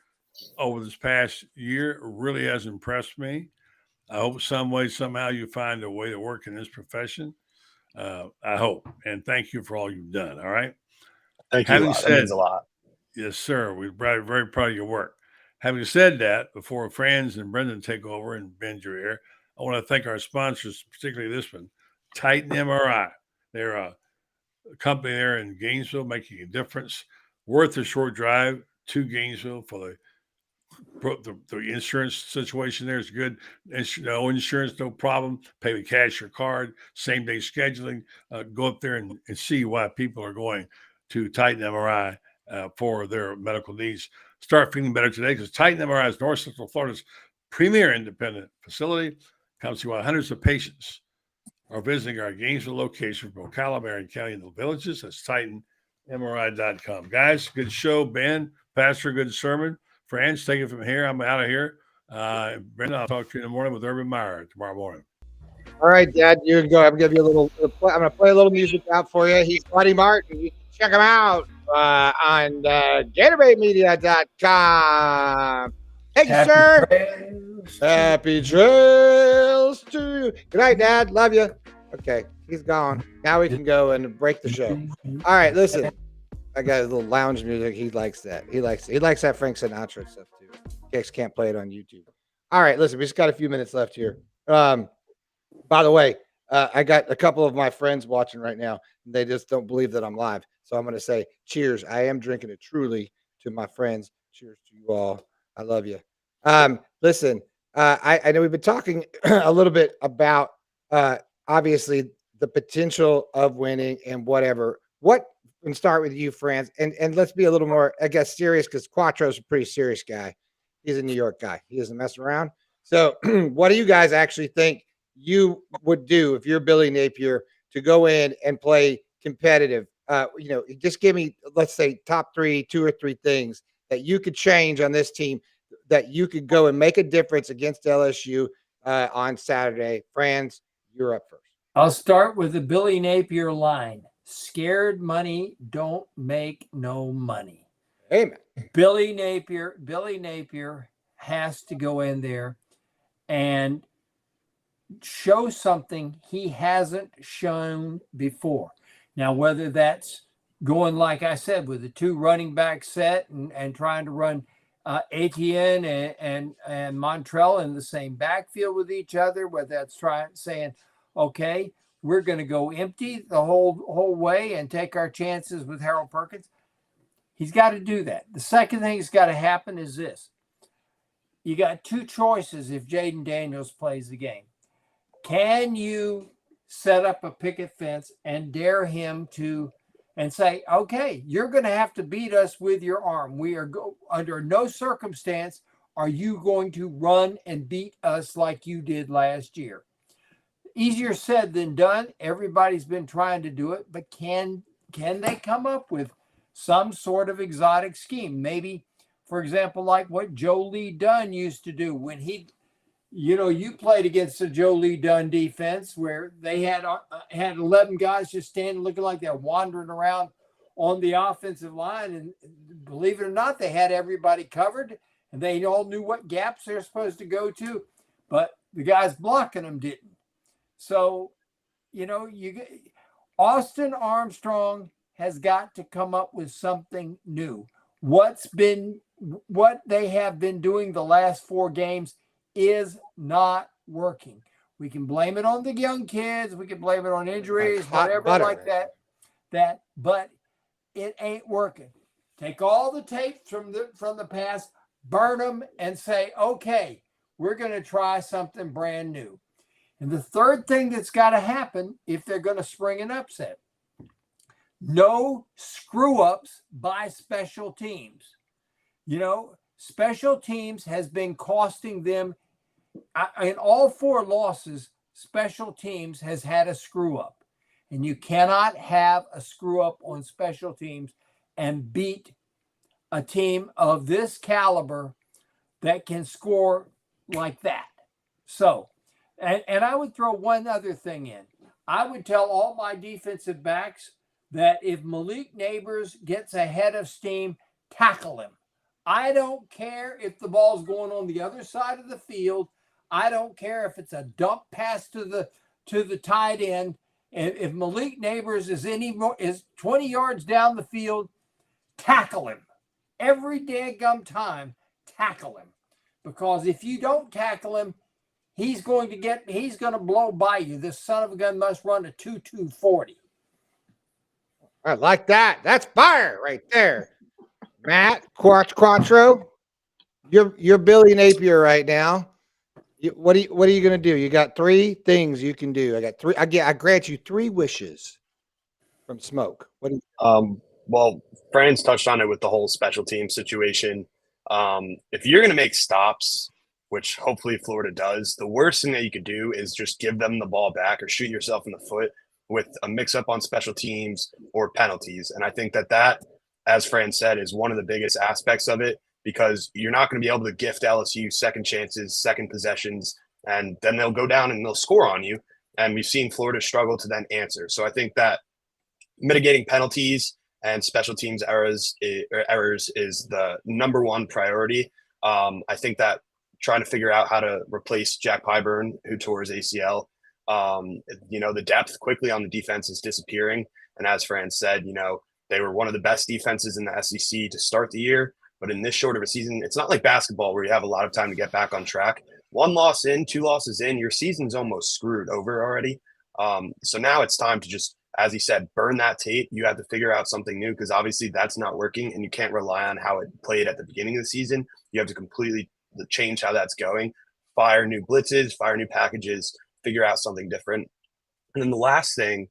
B: over this past year really has impressed me. I hope some way, somehow you find a way to work in this profession. I hope. And thank you for all you've done. All right.
K: Thank you. That means a lot.
B: Yes, sir. We're very proud of your work. Having said that, before Franz and Brendan take over and bend your ear, I want to thank our sponsors, particularly this one, Titan MRI. They're a company there in Gainesville making a difference. Worth a short drive to Gainesville for the insurance situation there is good. No insurance, no problem. Pay with cash or card, same day scheduling. Go up there and see why people are going to Titan MRI for their medical needs. Start feeling better today because Titan MRI is North Central Florida's premier independent facility. Comes to hundreds of patients are visiting our Gainesville location from Ocala, Marion County, and the villages. That's TitanMRI.com. Guys, good show. Ben, Pastor, good sermon. Franz, take it from here. I'm out of here. Brendan, I'll talk to you in the morning with Urban Meyer tomorrow morning.
A: All right, Dad, you can go. I'm going to give you I'm going to play a little music out for you. He's Buddy Martin. You can check him out on GatorbaitMedia.com. Thank you, sir. Happy trails to you. Good night, Dad. Love you. Okay, he's gone. Now we can go and break the show. All right, listen. I got a little lounge music. He likes that. He likes that Frank Sinatra stuff too. Kicks can't play it on YouTube. All right, listen. We just got a few minutes left here. By the way, I got a couple of my friends watching right now. And they just don't believe that I'm live. So I'm going to say cheers. I am drinking it truly to my friends. Cheers to you all. I love you. Listen, I know we've been talking a little bit about obviously the potential of winning and whatever. And start with you, Franz, and let's be a little more, I guess, serious because Quattro's a pretty serious guy. He's a New York guy. He doesn't mess around. So, what do you guys actually think you would do if you're Billy Napier to go in and play competitive? Just give me, let's say, top 2 or 3 things that you could change on this team that you could go and make a difference against LSU on Saturday. Franz, you're up first.
J: I'll start with the Billy Napier line. Scared money don't make no money.
A: Amen.
J: Billy Napier has to go in there and show something he hasn't shown before. Now, whether that's going, like I said, with the 2 running back set and trying to run Etienne and Montrell in the same backfield with each other, whether that's saying, okay, we're going to go empty the whole way and take our chances with Harold Perkins. He's got to do that. The second thing that's got to happen is this. You got 2 choices if Jaden Daniels plays the game. Can you set up a picket fence and dare him to and say, okay, you're going to have to beat us with your arm. We are under no circumstance are you going to run and beat us like you did last year. Easier said than done. Everybody's been trying to do it, but can they come up with some sort of exotic scheme? Maybe, for example, like what Joe Lee Dunn used to do when you played against the Joe Lee Dunn defense where they had 11 guys just standing looking like they're wandering around on the offensive line. And believe it or not, they had everybody covered and they all knew what gaps they're supposed to go to, but the guys blocking them didn't. So, Austin Armstrong has got to come up with something new. What they have been doing the last 4 games is not working. We can blame it on the young kids. We can blame it on injuries, whatever like that. But it ain't working. Take all the tape from the past, burn them, and say, okay, we're going to try something brand new. And the third thing that's got to happen if they're going to spring an upset, no screw-ups by special teams. Special teams has been costing them. In all 4 losses, special teams has had a screw-up. And you cannot have a screw-up on special teams and beat a team of this caliber that can score like that. So, and I would throw one other thing in. I would tell all my defensive backs that if Malik Neighbors gets ahead of steam, tackle him. I don't care if the ball's going on the other side of the field. I don't care if it's a dump pass to the tight end. If Malik Neighbors is 20 yards down the field, tackle him. Every daggum time, tackle him. Because if you don't tackle him, he's going to blow by you. This son of a gun must run a 2.240.
A: I like that. That's fire right there. Matt Quattro, you're Billy Napier right now. What are you going to do? You got 3 things you can do. I grant you 3 wishes from Smoke. What do you?
K: Well, Franz touched on it with the whole special team situation. If you're going to make stops, which hopefully Florida does, the worst thing that you could do is just give them the ball back or shoot yourself in the foot with a mix-up on special teams or penalties. And I think that, as Franz said, is one of the biggest aspects of it, because you're not going to be able to gift LSU second chances, second possessions, and then they'll go down and they'll score on you. And we've seen Florida struggle to then answer. So I think that mitigating penalties and special teams errors is the number 1 priority. I think that trying to figure out how to replace Jack Pyburn, who tore his ACL, the depth quickly on the defense is disappearing. And as Franz said, they were one of the best defenses in the SEC to start the year. But in this short of a season, it's not like basketball where you have a lot of time to get back on track. 1 loss in, 2 losses in, your season's almost screwed over already. So now it's time to just, as he said, burn that tape. You have to figure out something new because obviously that's not working, and you can't rely on how it played at the beginning of the season. You have to completely change how that's going, fire new blitzes, fire new packages, figure out something different. And then the last thing,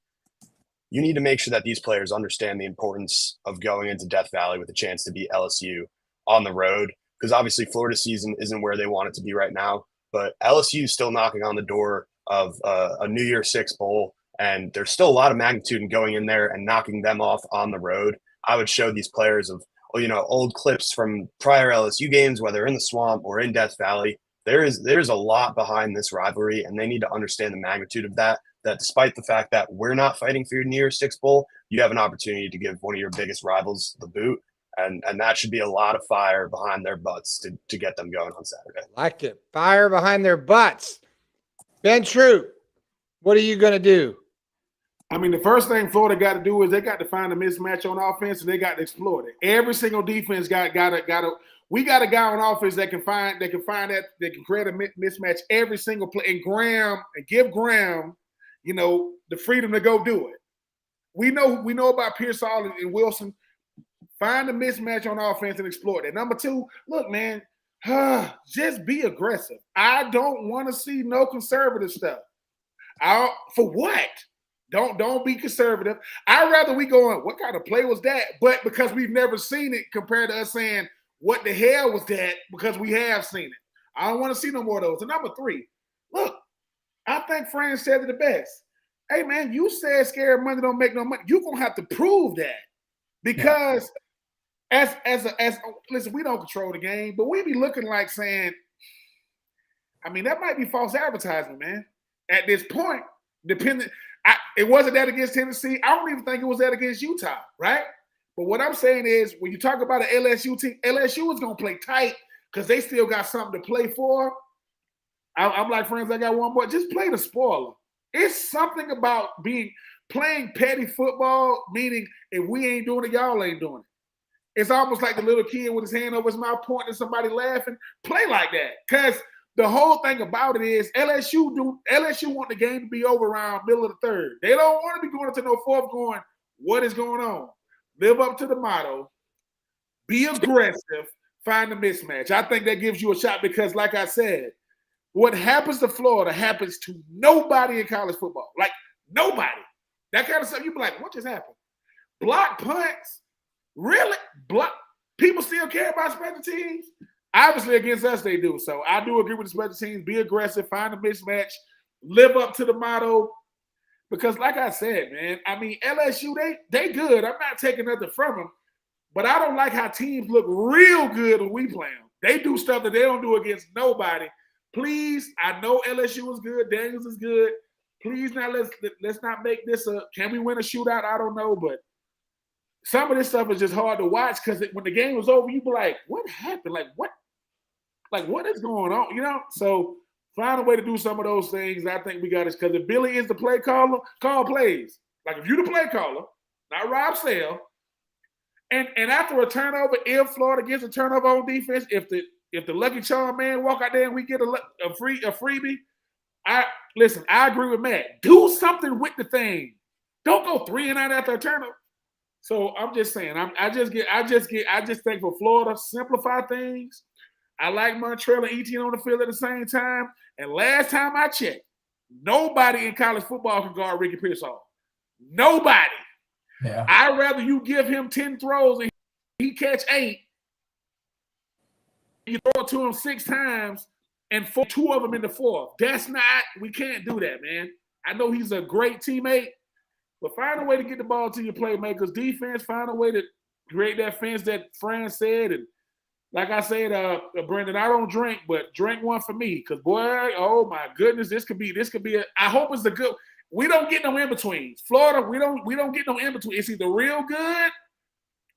K: you need to make sure that these players understand the importance of going into Death Valley with a chance to beat LSU on the road, because obviously Florida's season isn't where they want it to be right now, but LSU is still knocking on the door of a New Year's Six bowl, and there's still a lot of magnitude in going in there and knocking them off on the road. I would show these players of, old clips from prior LSU games, whether in the Swamp or in Death Valley. There's a lot behind this rivalry, and they need to understand the magnitude of that despite the fact that we're not fighting for your New Year's Six bowl, you have an opportunity to give one of your biggest rivals the boot. And that should be a lot of fire behind their butts to get them going on Saturday.
A: Like it. Fire behind their butts. Ben Troupe, what are you going to do?
C: I mean, the first thing Florida got to do is they got to find a mismatch on offense, and they got to exploit it. Every single defense got to. We got a guy on offense that can create a mismatch every single play, and give Graham, the freedom to go do it. We know about Pearsall and Wilson. Find a mismatch on offense and exploit it. Number two, look, man, just be aggressive. I don't want to see no conservative stuff. For what? Don't be conservative. I'd rather we go on, what kind of play was that? But because we've never seen it compared to us saying, what the hell was that? Because we have seen it. I don't want to see no more of those. And number three, look, I think Franz said it the best. Hey, man, you said scared money don't make no money. You're going to have to prove that. Because listen, we don't control the game, but we be looking like saying, I mean, that might be false advertising, man. At this point, it wasn't that against Tennessee. I don't even think it was that against Utah, right? But what I'm saying is, when you talk about an LSU team, LSU is going to play tight because they still got something to play for. I'm like, friends, I got one more. Just play the spoiler. It's something about playing petty football, meaning if we ain't doing it, y'all ain't doing it. It's almost like the little kid with his hand over his mouth pointing at somebody laughing. Play like that. Because the whole thing about it is LSU want the game to be over around middle of the third. They don't want to be going into no fourth going, what is going on? Live up to the motto. Be aggressive. Find a mismatch. I think that gives you a shot because, like I said, what happens to Florida happens to nobody in college football. Like, nobody. That kind of stuff, you be like, what just happened? Block punts? Really? Block? People still care about special teams? Obviously, against us, they do. So I do agree with the special teams. Be aggressive. Find a mismatch. Live up to the motto. Because, like I said, man, I mean, LSU, they good. I'm not taking nothing from them. But I don't like how teams look real good when we play them. They do stuff that they don't do against nobody. Please, I know LSU is good. Daniels is good. Please, now let's not make this can we win a shootout? I don't know, but some of this stuff is just hard to watch because when the game was over, you be like, what happened? Like, what is going on? So find a way to do some of those things. I think we got it because if Billy is the play caller, call plays. Like if you the play caller, not Rob Sale, and after a turnover, if Florida gets a turnover on defense, if the Lucky Charm man walk out there and we get a freebie, I agree with Matt. Do something with the thing. Don't go 3-and-out after a turnover. So I'm just saying, I just think for Florida, simplify things. I like Montrell and Etienne on the field at the same time. And last time I checked, nobody in college football can guard Ricky Pearsall. Nobody. Yeah. I'd rather you give him 10 throws and he catch 8. You throw it to him 6 times and 2 of them in the 4th. We can't do that, man. I know he's a great teammate, but find a way to get the ball to your playmakers. Defense, find a way to create that fence that Franz said. And like I said, Brendan, I don't drink, but drink one for me. Because, boy, oh, my goodness, this could be I hope it's a good – we don't get no in-betweens. Florida, we don't get no in-between. It's either real good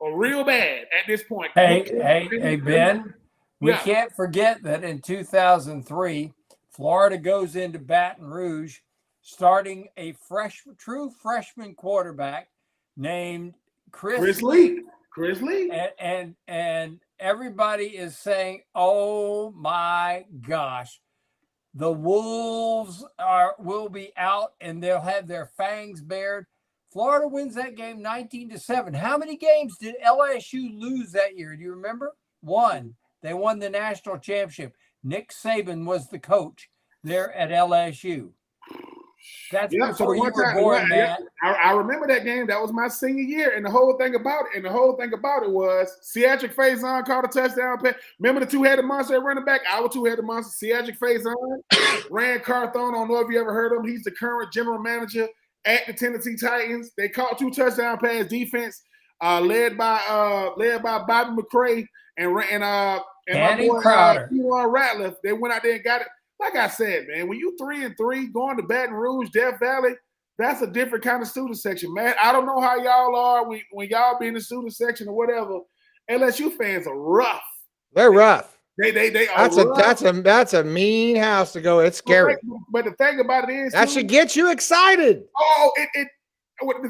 C: or real bad at this point.
J: Hey, Ben, we can't forget that in 2003, Florida goes into Baton Rouge starting a true freshman quarterback named Chris
C: Lee.
J: And everybody is saying, oh, my gosh. The Wolves will be out, and they'll have their fangs bared. Florida wins that game 19-7. How many games did LSU lose that year? Do you remember? One. They won the national championship. Nick Saban was the coach there at LSU. That's before you were born, Matt.
C: I remember that game. That was my senior year, and the whole thing about it was Cedric Faison caught a touchdown pass. Remember the two-headed monster at running back? Our two-headed monster, Cedric Faison, Rand Carthon. I don't know if you ever heard of him. He's the current general manager at the Tennessee Titans. They caught 2 touchdown pass defense, led by Bobby McCray and my boy T.Y. Ratliff. They went out there and got it. Like I said, man, when you 3-3 going to Baton Rouge, Death Valley, that's a different kind of student section, man. I don't know how y'all are when y'all be in the student section or whatever. LSU fans are rough.
A: They're rough.
C: They are rough.
A: That's a mean house to go. It's scary.
C: But the thing about it is
A: that should get you excited.
C: Oh,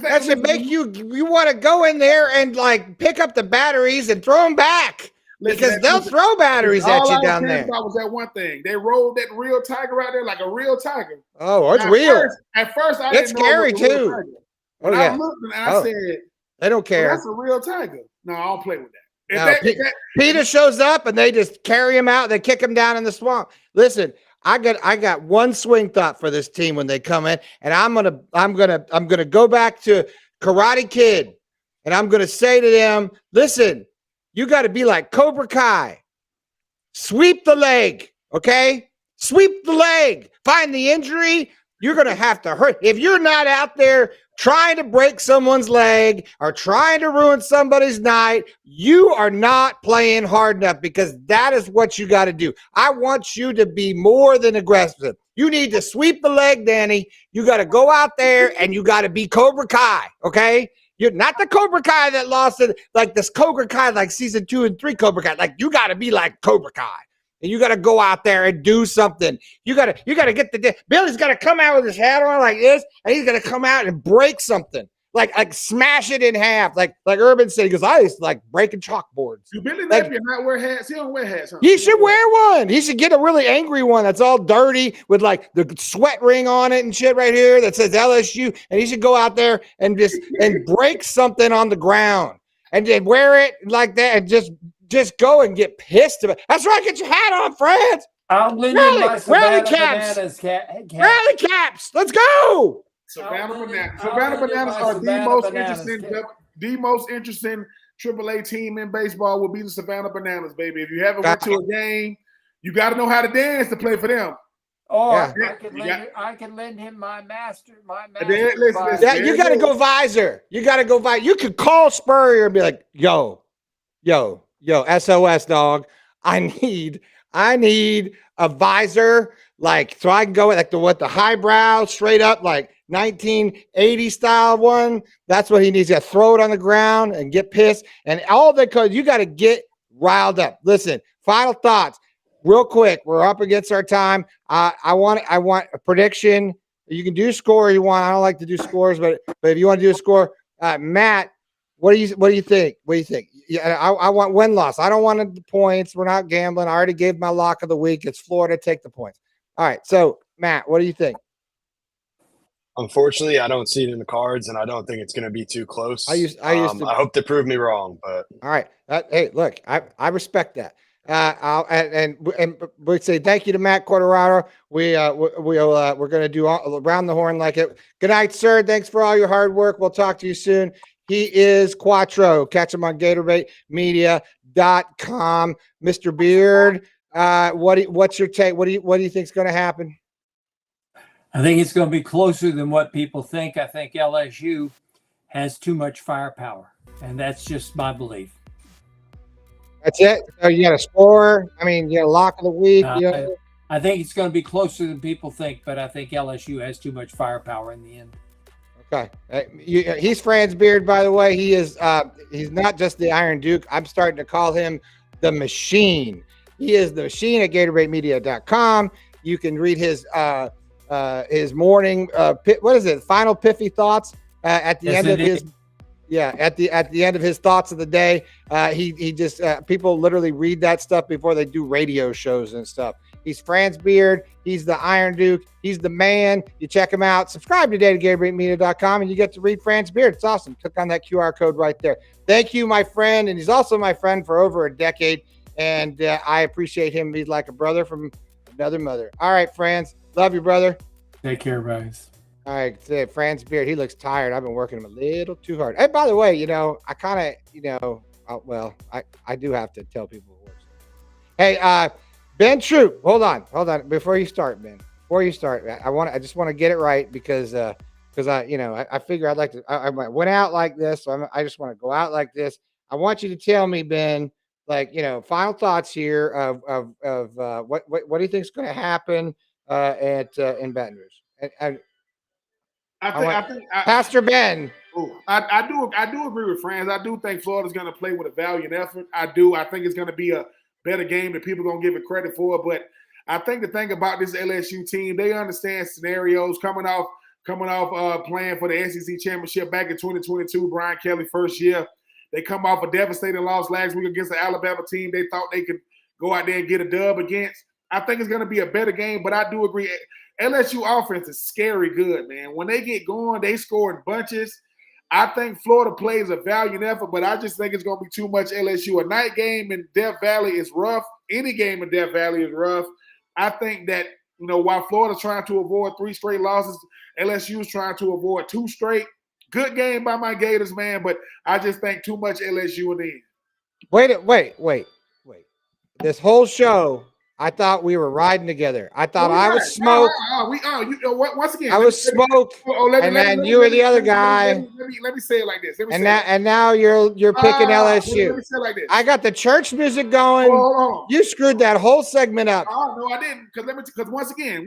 A: that should make you want to go in there and like pick up the batteries and throw them back. Because they'll throw batteries at you down there.
C: All I was that one thing. They rolled that real tiger out there like a real tiger.
A: Oh, it's real.
C: At first, I
A: it's
C: didn't
A: scary
C: know it was
A: too.
C: When I looked and I said,
A: they don't care.
C: That's a real tiger. No, I don't play with that.
A: Peter shows up and they just carry him out. They kick him down in the swamp. Listen, I got one swing thought for this team when they come in, and I'm gonna go back to Karate Kid, and I'm gonna say to them, listen. You got to be like Cobra Kai. Sweep the leg, okay? Sweep the leg. Find the injury. You're going to have to hurt. If you're not out there trying to break someone's leg or trying to ruin somebody's night, you are not playing hard enough because that is what you got to do. I want you to be more than aggressive. You need to sweep the leg, Danny. You got to go out there and you got to be Cobra Kai, okay? You're not the Cobra Kai that lost it, like this Cobra Kai, like season 2 and 3 Cobra Kai. Like you got to be like Cobra Kai, and you got to go out there and do something. You got to get Billy's got to come out with his hat on like this, and he's going to come out and break something, like smash it in half, like Urban said. He goes, I used to like breaking chalkboards.
C: Do Billy Napier not wear hats? He don't wear hats. Huh?
A: He should wear one. He should get a really angry one that's all dirty with like the sweat ring on it and shit right here that says LSU. And he should go out there and and break something on the ground and then wear it like that and just go and get pissed about it. That's right. Get your hat on, Franz.
J: I'll lend you my Savannah Bananas cap.
A: Rally caps. Let's go.
C: Savannah Bananas are the most interesting AAA team in baseball will be the Savannah Bananas, baby. If you haven't went to a game, you got to know how to dance to play for them.
J: Or I can lend him my master.
A: You got to go visor. You got to go visor. You could call Spurrier and be like, yo, SOS dog. I need a visor, like so I can go with like the highbrow straight up like 1980 style one. That's what he needs. To throw it on the ground and get pissed. And all because you got to get riled up. Listen, final thoughts real quick. We're up against our time. I want a prediction. You can do score you want. I don't like to do scores, but if you want to do a score, Matt, what do you think? What do you think? Yeah, I want win-loss. I don't want the points. We're not gambling. I already gave my lock of the week. It's Florida. Take the points. All right. So, Matt, what do you think?
K: Unfortunately, I don't see it in the cards, and I don't think it's going to be too close. I hope to prove me wrong, but
A: all right. Hey, look, I respect that. And we say thank you to Matt Quartararo. We're going to do around the horn like it. Good night, sir. Thanks for all your hard work. We'll talk to you soon. He is Quattro. Catch him on GatorbaitMedia.com. Mr. Beard, what's your take? What do you think is going to happen?
J: I think it's going to be closer than what people think. I think LSU has too much firepower, and that's just my belief.
A: That's it? So you got a score? I mean, you got a lock of the week?
J: I think it's going to be closer than people think, but I think LSU has too much firepower in the end.
A: Okay. He's Franz Beard, by the way. He is he's not just the Iron Duke. I'm starting to call him the Machine. He is the Machine at GatorbaitMedia.com. You can read his morning what is it? Final pithy thoughts at the end of his at the end of his thoughts of the day. He just people literally read that stuff before they do radio shows and stuff. He's Franz Beard. He's the Iron Duke. He's the man. You check him out. Subscribe today to GatorBreakMedia.com, and you get to read Franz Beard. It's awesome. Click on that QR code right there. Thank you, my friend. And he's also my friend for over a decade. And I appreciate him. He's like a brother from another mother. All right, Franz. Love you, brother.
J: Take care, guys.
A: All right, Franz Beard. He looks tired. I've been working him a little too hard. Hey, by the way, I kind of, I do have to tell people what works. Hey, Ben Troupe, hold on. Before you start, Ben, I just want to get it right because I figure I'd like to. I went out like this, so I just want to go out like this. I want you to tell me, Ben, final thoughts here of what do you think is going to happen in Baton Rouge? I think Pastor Ben.
C: I do agree with Franz. I do think Florida's going to play with a valiant effort. I think it's going to be a better game that people are going to give it credit for. But I think the thing about this LSU team, they understand scenarios coming off playing for the SEC championship back in 2022. Brian Kelly first year. They come off a devastating loss last week against the Alabama team. They thought they could go out there and get a dub against. I think it's going to be a better game, but I do agree. LSU offense is scary good, man. When they get going, they score in bunches. I think Florida plays a valiant effort, but I just think it's going to be too much LSU. A night game in Death Valley is rough. Any game in Death Valley is rough. I think that, while Florida's trying to avoid 3 straight losses, LSU is trying to avoid 2 straight. Good game by my Gators, man, but I just think too much LSU in the end.
A: Wait. This whole show, I thought we were riding together. I thought I was smoke.
C: Once again,
A: I was smoke, and then you were the other guy.
C: Let me say it like this.
A: And now you're picking LSU.
C: Let me say it like this.
A: I got the church music going.
C: Hold on.
A: You screwed that whole segment up.
C: No, I didn't. Because once again,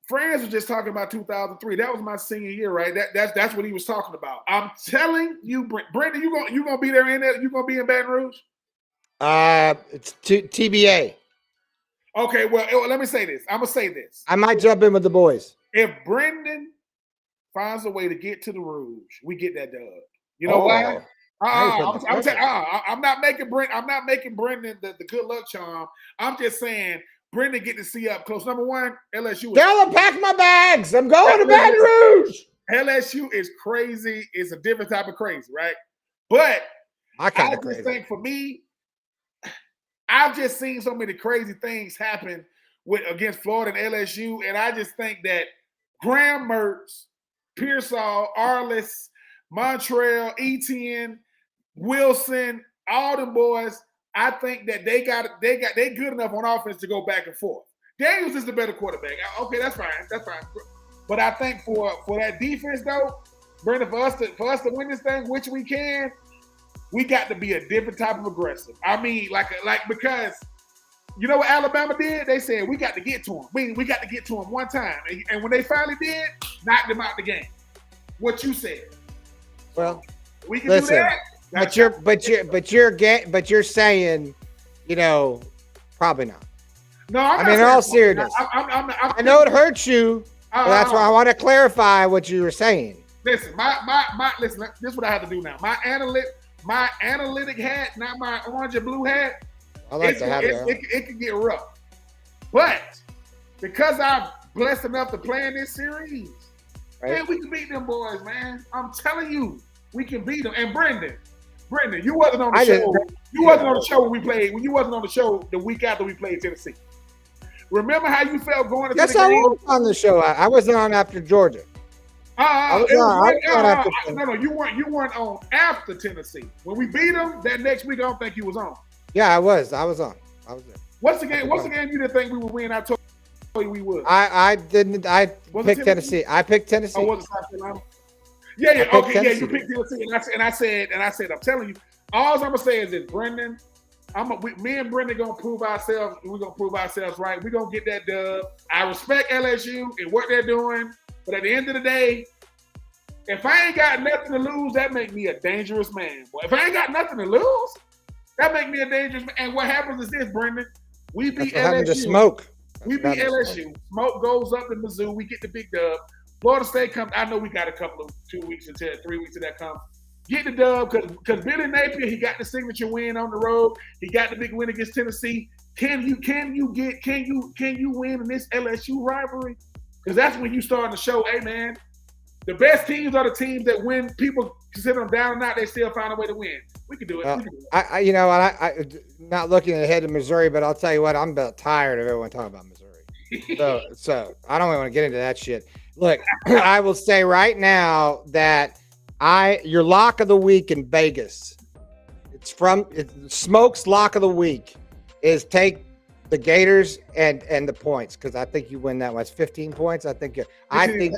C: Franz was just talking about 2003. That was my senior year, right? That's what he was talking about. I'm telling you, Brendan, you gonna be there in there? You gonna be in Baton Rouge?
A: It's TBA.
C: Okay, well, let me say this. I'm gonna say this.
A: I might jump in with the boys.
C: If Brendan finds a way to get to the Rouge, we get that dub. You know why? I'm not making Brendan the good luck charm. I'm just saying Brendan get to see up close. Number one, LSU.
A: Tell him pack my bags. I'm going to Baton Rouge.
C: LSU is crazy. It's a different type of crazy, right? But I just think for me, I've just seen so many crazy things happen against Florida and LSU, and I just think that Graham Mertz, Pearsall, Arliss, Montreal, Etienne, Wilson, all them boys, I think that they good enough on offense to go back and forth. Daniels is the better quarterback. Okay, that's fine. But I think for that defense though, Brandon, for us to win this thing, which we can, we got to be a different type of aggressive. I mean, because you know what Alabama did? They said we got to get to him. We got to get to him one time, and when they finally did, knocked them out the game. What you said?
A: Well,
C: we can do that.
A: But you're saying, probably not.
C: No,
A: I mean, in all seriousness, I know it hurts you. That's why I want to clarify what you were saying.
C: Listen, listen. This is what I have to do now. My analytic hat, not my orange and blue hat.
A: I like to have that.
C: It can get rough, but because I'm blessed enough to play in this series, man, we can beat them boys, man. I'm telling you, we can beat them. And Brendan, you wasn't on the show. You wasn't on the show when we played. When you wasn't on the show the week after we played Tennessee. Remember how you felt going into the game?
A: Yes, I was on the show. I wasn't on after Georgia.
C: No, you weren't on after Tennessee. When we beat them that next week, I don't think you was on.
A: Yeah, I was on. I was there.
C: What's the game you didn't think we would win? I told you we would.
A: I didn't. I picked Tennessee. I picked Tennessee.
C: Oh, was it South Carolina? Yeah. Okay, Tennessee. Yeah, you picked Tennessee, and I said, I'm telling you, all I'm gonna say is this, Brendan. Me and Brendan gonna prove ourselves. We're gonna prove ourselves right. We're gonna get that dub. I respect LSU and what they're doing, but at the end of the day, if I ain't got nothing to lose, that make me a dangerous man. Boy, if I ain't got nothing to lose, that make me a dangerous man. And what happens is this, Brendan. We beat LSU.
A: To smoke.
C: We beat LSU. Smoke goes up to Mizzou. We get the big dub. Florida State comes. I know we got a couple of 2 weeks until 3 weeks until that comes. Get the dub because Billy Napier, he got the signature win on the road. He got the big win against Tennessee. Can you win in this LSU rivalry? Because that's when you start to show, hey man, the best teams are the teams that when people consider them down and out, they still find a way to win. We can do it.
A: I not looking ahead to Missouri, but I'll tell you what, I'm about tired of everyone talking about Missouri. So I don't even want to get into that shit. Look, I will say right now that your lock of the week in Vegas, Smoke's lock of the week is take the Gators and the points, because I think you win that one. It's 15 points. I think it's
C: 15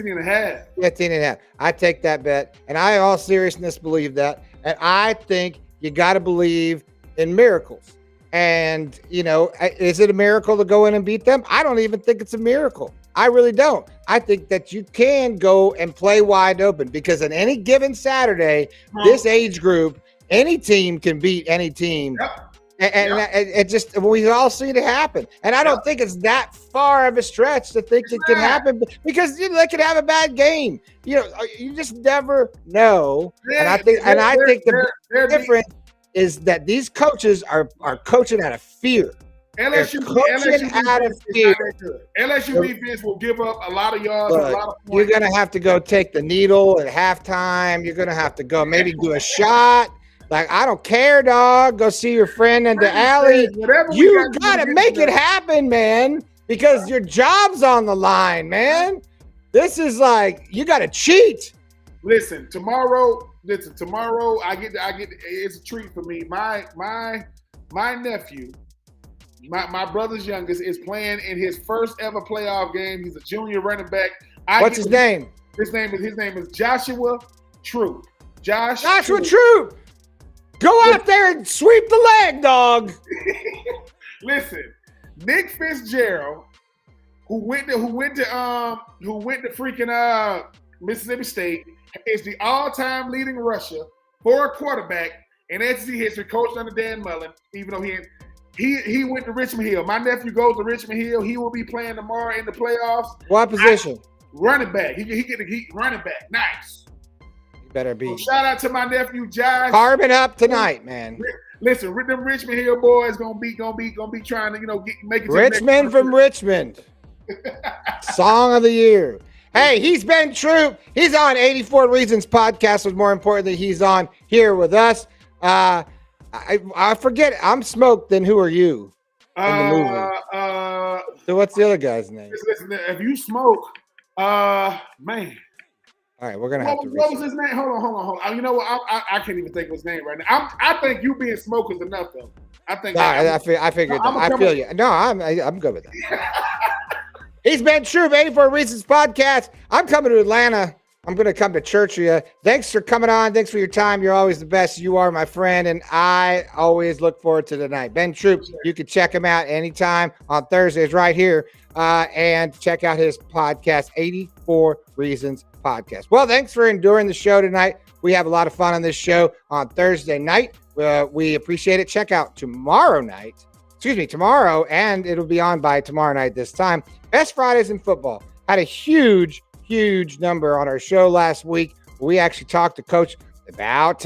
C: and a half.
A: 15 and a half. I take that bet, and I, in all seriousness, believe that. And I think you got to believe in miracles. And, is it a miracle to go in and beat them? I don't even think it's a miracle. I really don't. I think that you can go and play wide open, because on any given Saturday, this age group, any team can beat any team.
C: Yep.
A: And it just, we all see it happen. And I don't think it's that far of a stretch to think it can happen, because they could have a bad game. You just never know. And I think the difference is that these coaches are coaching out of fear.
C: LSU defense will give up a lot of yards, and a lot of points.
A: You're going to have to go take the needle at halftime. You're going to have to go maybe do a shot. Like, I don't care, dog. Go see your friend in the alley. You got to make it happen, man, because your job's on the line, man. This is like, you got to cheat.
C: Listen, tomorrow I get it's a treat for me. My nephew, my brother's youngest, is playing in his first ever playoff game. He's a junior running back.
A: What's his name?
C: His name is Joshua Troupe.
A: Joshua Troupe. Go out there and sweep the leg, dog.
C: Listen, Nick Fitzgerald, who went to freaking Mississippi State, is the all-time leading rusher for a quarterback in SEC history, coached under Dan Mullen. Even though he went to Richmond Hill. My nephew goes to Richmond Hill. He will be playing tomorrow in the playoffs.
A: What position?
C: Running back. He running back. Nice.
A: Better be.
C: So shout out to my nephew Josh.
A: Carving up tonight, man.
C: Listen, them Richmond Hill boys gonna be trying to make it.
A: Richmond from Richmond. Song of the year. Hey, he's been Troupe. He's on 84 Reasons podcast. Was more importantly, he's on here with us. I forget. I'm Smoke. Then who are you in the movie? So what's the other guy's name?
C: Listen, if you Smoke, man.
A: All right, we're gonna have to.
C: What was his name? Hold on. You know what? I can't even think of his name right now. I think you being Smoke is enough, though. I think.
A: I figured. I feel you. No, I'm good with that. He's been Troupe, 84 Reasons podcast. I'm coming to Atlanta. I'm going to come to church with you. Thanks for coming on. Thanks for your time. You're always the best. You are my friend, and I always look forward to tonight. Ben Troupe, you can check him out anytime on Thursdays right here, and check out his podcast, 84 Reasons podcast. Well, thanks for enduring the show tonight. We have a lot of fun on this show on Thursday night. We appreciate it. Check out tomorrow, and it'll be on by tomorrow night this time. Best Fridays in football. Had a huge number on our show last week. We actually talked to Coach about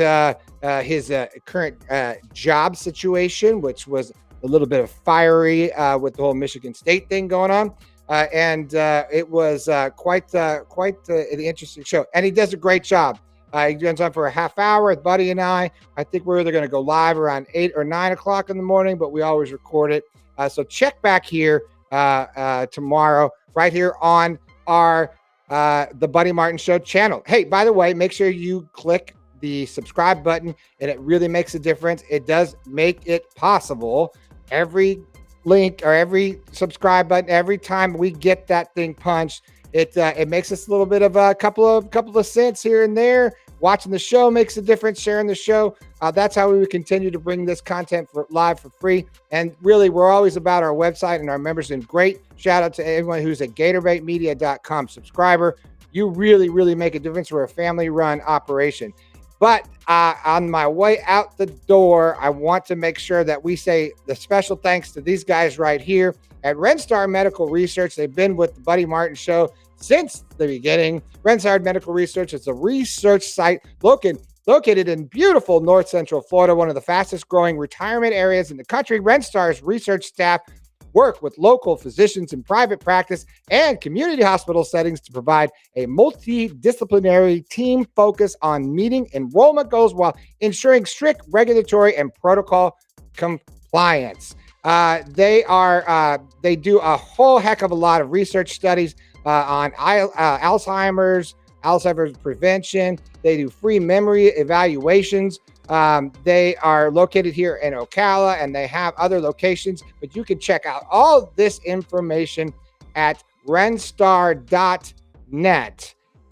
A: his current job situation, which was a little bit of fiery with the whole Michigan State thing going on. And it was quite the interesting show. And he does a great job. He goes on for a half hour with Buddy and I. I think we're either going to go live around 8 or 9 o'clock in the morning, but we always record it. So check back here tomorrow right here on our the Buddy Martin Show channel. Hey, by the way, make sure you click the subscribe button, and it really makes a difference. It does make it possible. Every link or every subscribe button, every time we get that thing punched, it makes us a little bit of a couple of cents here and there. Watching the show makes a difference. Sharing the show. That's how we would continue to bring this content live for free. And really, we're always about our website and our members. And great shout out to everyone who's a GatorBaitMedia.com subscriber. You really, really make a difference. We're a family-run operation. But on my way out the door, I want to make sure that we say the special thanks to these guys right here at Renstar Medical Research. They've been with the Buddy Martin Show since the beginning. Renstar Medical Research is a research site looking Located in beautiful North Central Florida, one of the fastest growing retirement areas in the country, RenStar's research staff work with local physicians in private practice and community hospital settings to provide a multidisciplinary team focus on meeting enrollment goals while ensuring strict regulatory and protocol compliance. They do a whole heck of a lot of research studies on Alzheimer's prevention. They do free memory evaluations. They are located here in Ocala, and they have other locations, but you can check out all this information at renstar.net.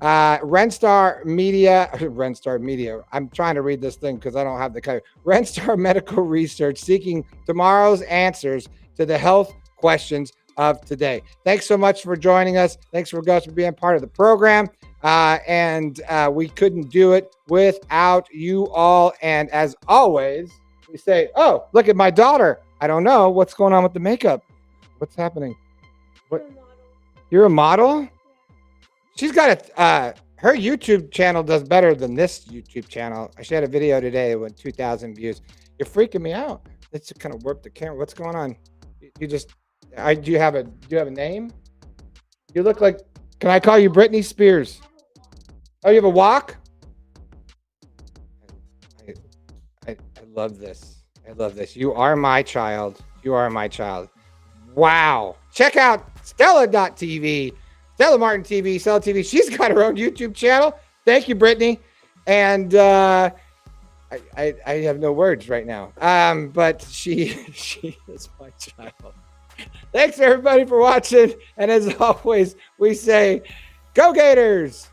A: RenStar Media. I'm trying to read this thing because I don't have the cover. RenStar Medical Research, seeking tomorrow's answers to the health questions of today. Thanks so much for joining us. Thanks for being part of the program. And we couldn't do it without you all. And as always, we say, oh, look at my daughter. I don't know what's going on with the makeup. What's happening? What? You're a model? She's got her YouTube channel does better than this YouTube channel. She had a video today with 2,000 views. You're freaking me out. Let's kind of warp the camera. What's going on? Do you have a name? You look like, can I call you Britney Spears? Oh, you have a walk? I love this. I love this. You are my child. You are my child. Wow. Check out Stella.tv, Stella Martin TV, Stella TV. She's got her own YouTube channel. Thank you, Brittany. And I have no words right now. But she is my child. Thanks everybody for watching. And as always, we say, go Gators!